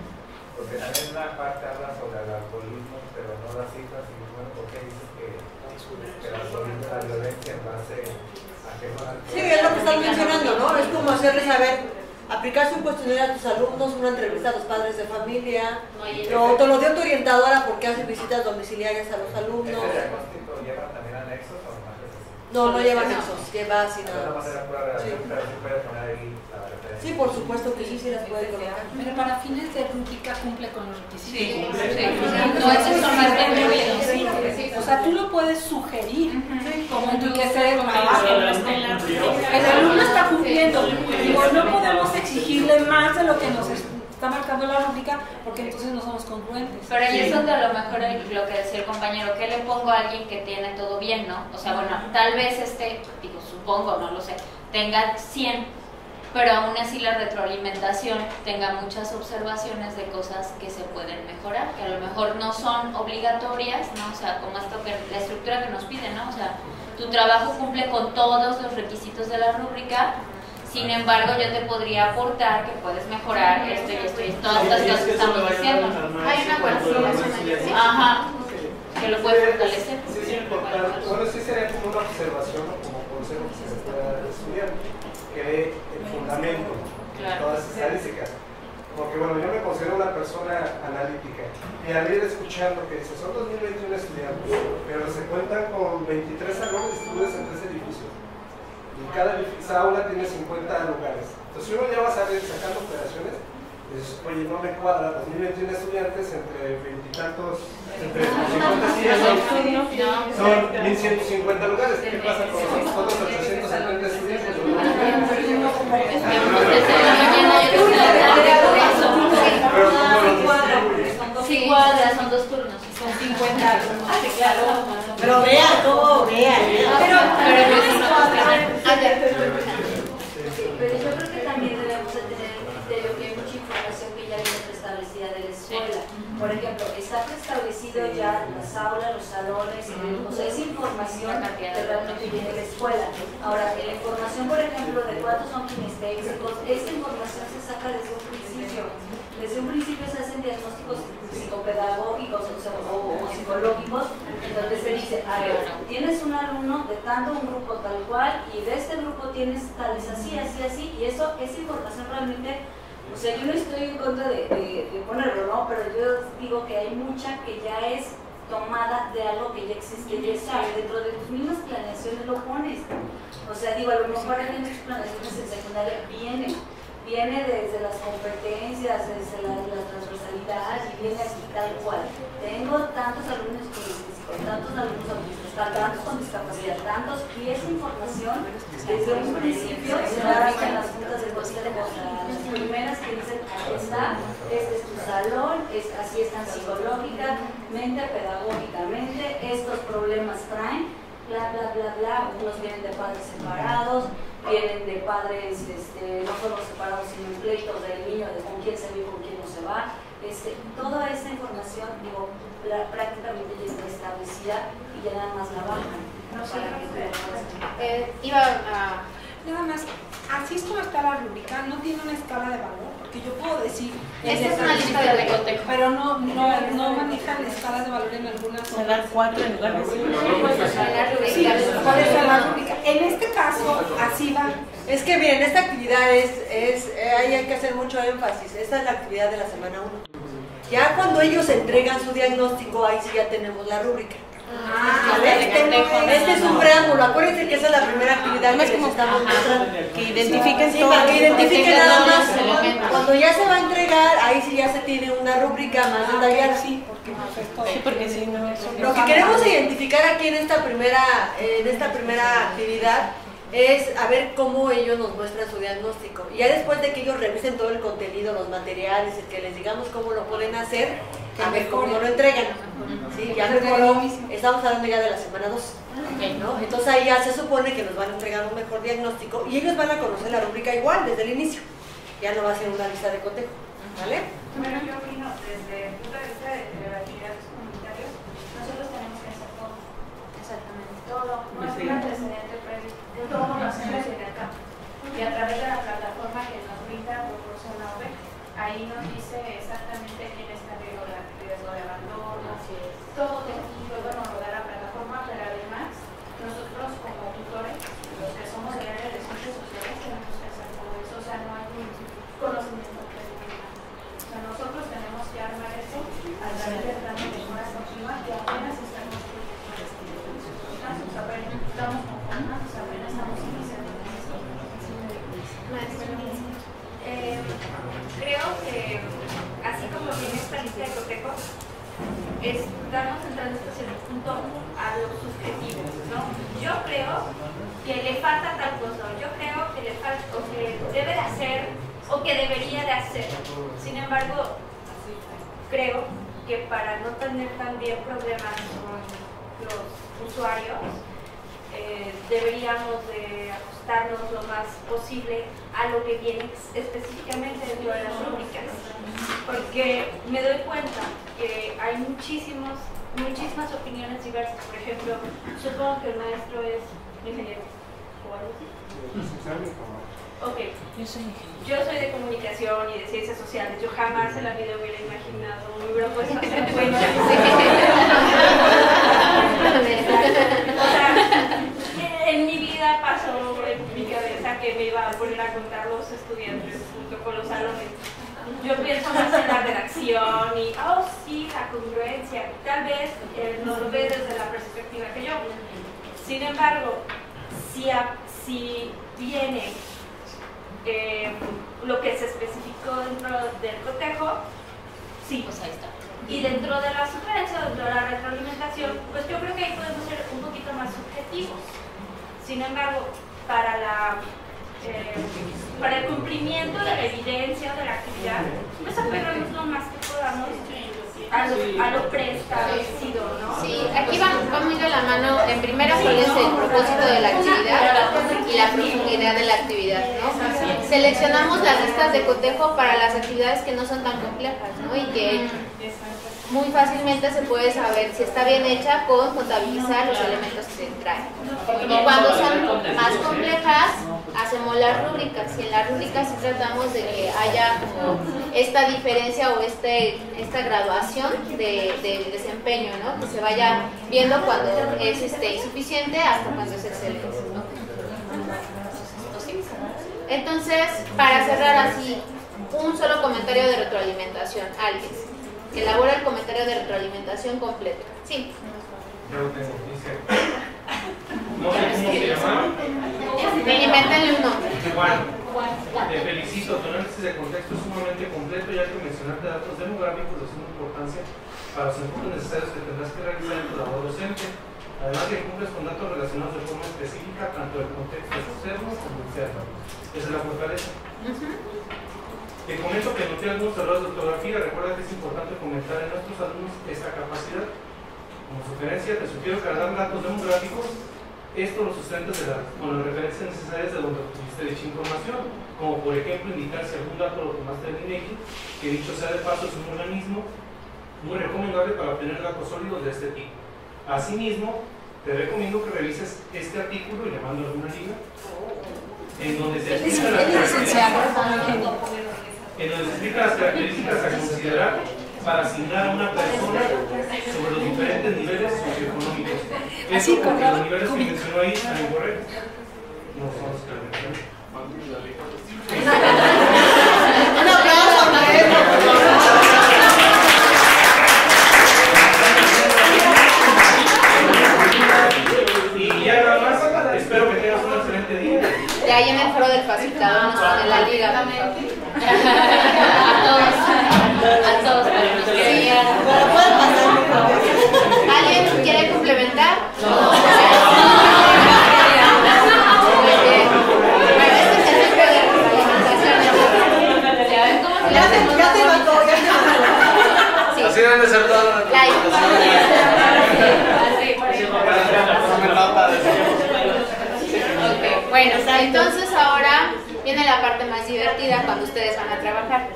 Speaker 7: porque también una parte habla sobre el alcoholismo, pero no las cifras, y bueno, porque dices que el alcoholismo es la violencia en base a que no.
Speaker 4: Sí, es lo que están mencionando, ¿no? Es como hacerles saber, aplicarse un cuestionario a tus alumnos, una entrevista a los padres de familia, te lo dio tu orientadora porque hace visitas domiciliarias a los alumnos.
Speaker 7: ¿Ese diagnóstico lleva también anexos o más?
Speaker 4: No lleva anexos, lleva así nada más. Sí, por supuesto que sí las puede colocar.
Speaker 20: Pero para fines de rúbrica cumple con los requisitos.
Speaker 1: No, eso son más de
Speaker 20: o sea, tú lo puedes sugerir como enriquecer el trabajo. El alumno está cumpliendo. Digo, no podemos exigirle más de lo que nos está marcando la rúbrica, porque entonces no somos congruentes.
Speaker 9: Pero ahí es donde a lo mejor lo que decía el compañero, ¿qué le pongo a alguien que tiene todo bien, no? O sea, bueno, tal vez digo, supongo, no lo sé, tenga 100, pero aún así la retroalimentación tenga muchas observaciones de cosas que se pueden mejorar, que a lo mejor no son obligatorias, ¿no? O sea, como esto que la estructura que nos piden, ¿no? O sea, tu trabajo cumple con todos los requisitos de la rúbrica. Sin embargo, yo te podría aportar que puedes mejorar esto y esto y todas estas cosas que estamos diciendo.
Speaker 1: Hay una cualificación.
Speaker 9: Ajá, que lo puede fortalecer.
Speaker 21: Sí, es importante. Bueno, sí sería como una observación, ¿no? Como consejo que se le pueda dar al estudiante, que dé el fundamento de todas las estadísticas. Porque bueno, yo me considero una persona analítica y al ir escuchando que dice, son 2021 estudiantes, pero se cuentan con 23 salones distribuidos en 3 edificios. Y cada aula tiene 50 lugares. Entonces, si uno ya va a salir sacando operaciones, dices, oye, no me cuadra, 2021 estudiantes entre 20 y tantos, entre 50 sillas son 1150 lugares. ¿Qué pasa con nosotros a 350 estudiantes?
Speaker 1: Sí, cuadras, son 2 turnos.
Speaker 4: Son 50 alumnos. Sí, claro. Pero vean cómo, vean.
Speaker 22: Pero yo creo que también debemos de tener el criterio que hay mucha información que ya viene preestablecida de la escuela. Por ejemplo, está preestablecido ya las aulas, los salones, o sea, es información que realmente viene de la escuela. Ahora, la información, por ejemplo, de cuántos son kinestésicos, esta información se saca desde un principio. Desde un principio se hacen diagnósticos psicopedagógicos o psicológicos, donde se dice, a ver, tienes un alumno de tanto un grupo tal cual, y de este grupo tienes tales así, así, así, y eso, esa información realmente, o sea, yo no estoy en contra de ponerlo, ¿no? Pero yo digo que hay mucha que ya es tomada de algo que ya existe, ya está, dentro de tus mismas planeaciones lo pones. O sea, digo, a lo mejor en tus planeaciones en secundaria viene desde las competencias, desde la transversalidad, y viene aquí tal cual. Tengo tantos alumnos con tantos alumnos autistas, tantos con discapacidad, tantos, y esa información desde un principio se da en las juntas de consejo, las primeras que dicen, aquí está, este es tu salón, así están psicológicamente, pedagógicamente, estos problemas traen, bla, bla, bla, bla, unos vienen de padres separados, vienen de padres no solo separados sino en pleitos del niño, de con quién se va y con quién no se va. Toda esa información, digo, prácticamente ya está establecida y ya nada más la bajan.
Speaker 20: Nada más, así es como está la rúbrica, no tiene una escala de valor, porque yo puedo decir...
Speaker 1: Esta es una lista de contexto.
Speaker 20: Pero no manejan escalas de valor en algunas...
Speaker 18: Se dan 4 en lugar de 5.
Speaker 20: Sí, por eso la rúbrica. En este caso, así va.
Speaker 4: Es que miren, esta actividad ahí hay que hacer mucho énfasis. Esta es la actividad de la semana 1. Ya cuando ellos entregan su diagnóstico, ahí sí ya tenemos la rúbrica. Este es un preámbulo. Acuérdense que esa es la primera actividad que les estamos mostrando.
Speaker 18: Que identifiquen
Speaker 4: todo. Para que identifiquen nada más. Cuando ya se va a entregar, ahí sí ya se tiene una rúbrica más detallada.
Speaker 20: Sí,
Speaker 18: porque si no...
Speaker 4: Lo que queremos identificar aquí en esta primera actividad es a ver cómo ellos nos muestran su diagnóstico. Y ya después de que ellos revisen todo el contenido, los materiales, y que les digamos cómo lo pueden hacer, a ver cómo lo entregan. ¿Sí? Ya mejoró, estamos hablando ya de la semana 2. ¿No? Entonces ahí ya se supone que nos van a entregar un mejor diagnóstico y ellos van a conocer la rúbrica igual desde el inicio. Ya no va a ser una lista de cotejo. ¿Vale?
Speaker 16: Bueno, yo opino desde el punto de vista de las actividades comunitarias, nosotros tenemos que hacer todo. Exactamente. Todo. No es un antecedente previo. Todo lo hacemos en el campo. Y a través de la plataforma que nos brinda Proporciona OVE, ahí nos dice exactamente quién está en riesgo de abandono, todo técnico, bueno, lo da la plataforma, pero además nosotros como tutores, los que somos del área de ciencias sociales, tenemos que hacer todo eso, o sea, no hay un conocimiento previo. O sea, nosotros tenemos que armar eso a través del plan de mejora continua que apenas estamos conformando, apenas estamos iniciando. Creo que así como viene esta lista de cotejos, estamos entrando en el punto a los subjetivos, ¿no? Yo creo que le falta tal cosa, yo creo que le falta, o que debe de hacer
Speaker 10: o que debería de hacer. Sin embargo, creo que para no tener también problemas con los usuarios, deberíamos de ajustarnos lo más posible a lo que viene específicamente dentro de las rúbricas, porque me doy cuenta que hay muchísimas opiniones diversas. Por ejemplo, supongo que el maestro es ingeniero o algo así. Ok, yo soy de comunicación y de ciencias sociales. Yo jamás en la vida hubiera imaginado, me hubiera puesto a hacer cuentas. O sea, en mi vida pasó en mi cabeza que me iba a poner a contar los estudiantes junto con los salones. Yo pienso más en la redacción y, oh sí, la congruencia. Tal vez no lo ve desde la perspectiva que yo. Sin embargo, si viene lo que se especificó dentro del cotejo, sí, pues ahí está. Y dentro de la sugerencia, dentro de la retroalimentación, pues yo creo que ahí podemos ser un poquito más subjetivos. Sin embargo, para el cumplimiento de la evidencia de la actividad, pues apegarnos lo más que podamos a lo preestablecido, ¿no?
Speaker 1: Sí, aquí vamos a ir a la mano, en primera cuál es el propósito de la actividad y la profundidad de la actividad, ¿no? Seleccionamos las listas de cotejo para las actividades que no son tan complejas, ¿no? Y que muy fácilmente se puede saber si está bien hecha con contabilizar los elementos que se traen. Y cuando son más complejas, hacemos las rúbricas, y en las rúbricas sí tratamos de que haya como esta diferencia o esta graduación del desempeño, ¿no? Que se vaya viendo cuando es insuficiente hasta cuando es excelente, ¿no? Entonces, para cerrar así, un solo comentario de retroalimentación, alguien que elabora el comentario de retroalimentación completo. Sí.
Speaker 3: No sé cómo se llama.
Speaker 1: Invéntenle un nombre.
Speaker 3: Juan, te felicito. Tu análisis de contexto es sumamente completo, ya que mencionaste datos demográficos de suma importancia para los enfoques necesarios que tendrás que realizar en tu labor docente. Además que cumples con datos relacionados de forma específica tanto del contexto externo como interno. Esa es la fortaleza. Te comento que noté algunos errores de ortografía. Recuerda que es importante comentar en nuestros alumnos esta capacidad. Como sugerencia, te sugiero cargar datos demográficos, esto lo sustentes con las referencias necesarias de donde obtuviste dicha información, como por ejemplo indicar si algún dato lo tomaste del INEGI, que dicho sea de paso es un organismo muy recomendable para obtener datos sólidos de este tipo. Asimismo, te recomiendo que revises este artículo y le mando alguna liga, en donde se explican las características a considerar para asignar a una persona sobre los diferentes niveles socioeconómicos. Esto porque los niveles que mencionó ahí están incorrectos. No son los que mencioné.
Speaker 4: Un aplauso, maestro.
Speaker 3: Y ya nada más, espero que tengas un excelente día.
Speaker 1: De ahí en el foro del facilitador nos pone la liga. A todos. ¿Alguien quiere complementar? No.
Speaker 4: Ya te mató.
Speaker 11: Así deben de ser todas las
Speaker 1: Bueno, entonces ahora viene la parte más divertida cuando ustedes van a trabajar.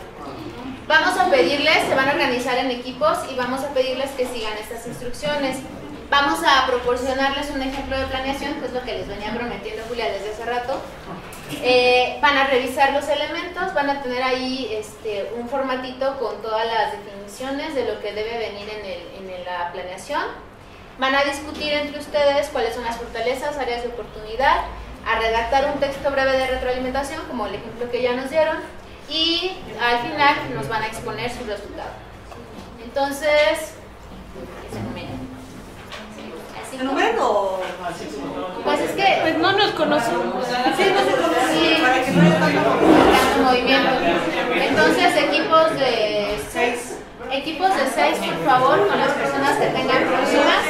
Speaker 1: Vamos a pedirles, se van a organizar en equipos y vamos a pedirles que sigan estas instrucciones. Vamos a proporcionarles un ejemplo de planeación, que es lo que les venía prometiendo Julia desde hace rato. Van a revisar los elementos, van a tener ahí un formatito con todas las definiciones de lo que debe venir en la planeación. Van a discutir entre ustedes cuáles son las fortalezas, áreas de oportunidad, a redactar un texto breve de retroalimentación, como el ejemplo que ya nos dieron, y al final nos van a exponer su resultado. Entonces, ¿se enumeran?
Speaker 4: ¿Se enumeran o...?
Speaker 1: Pues es que...
Speaker 18: Pues no nos conocemos.
Speaker 4: Sí, no se conocen,
Speaker 1: sí,
Speaker 4: para que no haya tanto
Speaker 1: movimiento. Entonces, equipos de 6. Equipos de 6, por favor, con las personas que tengan próximas.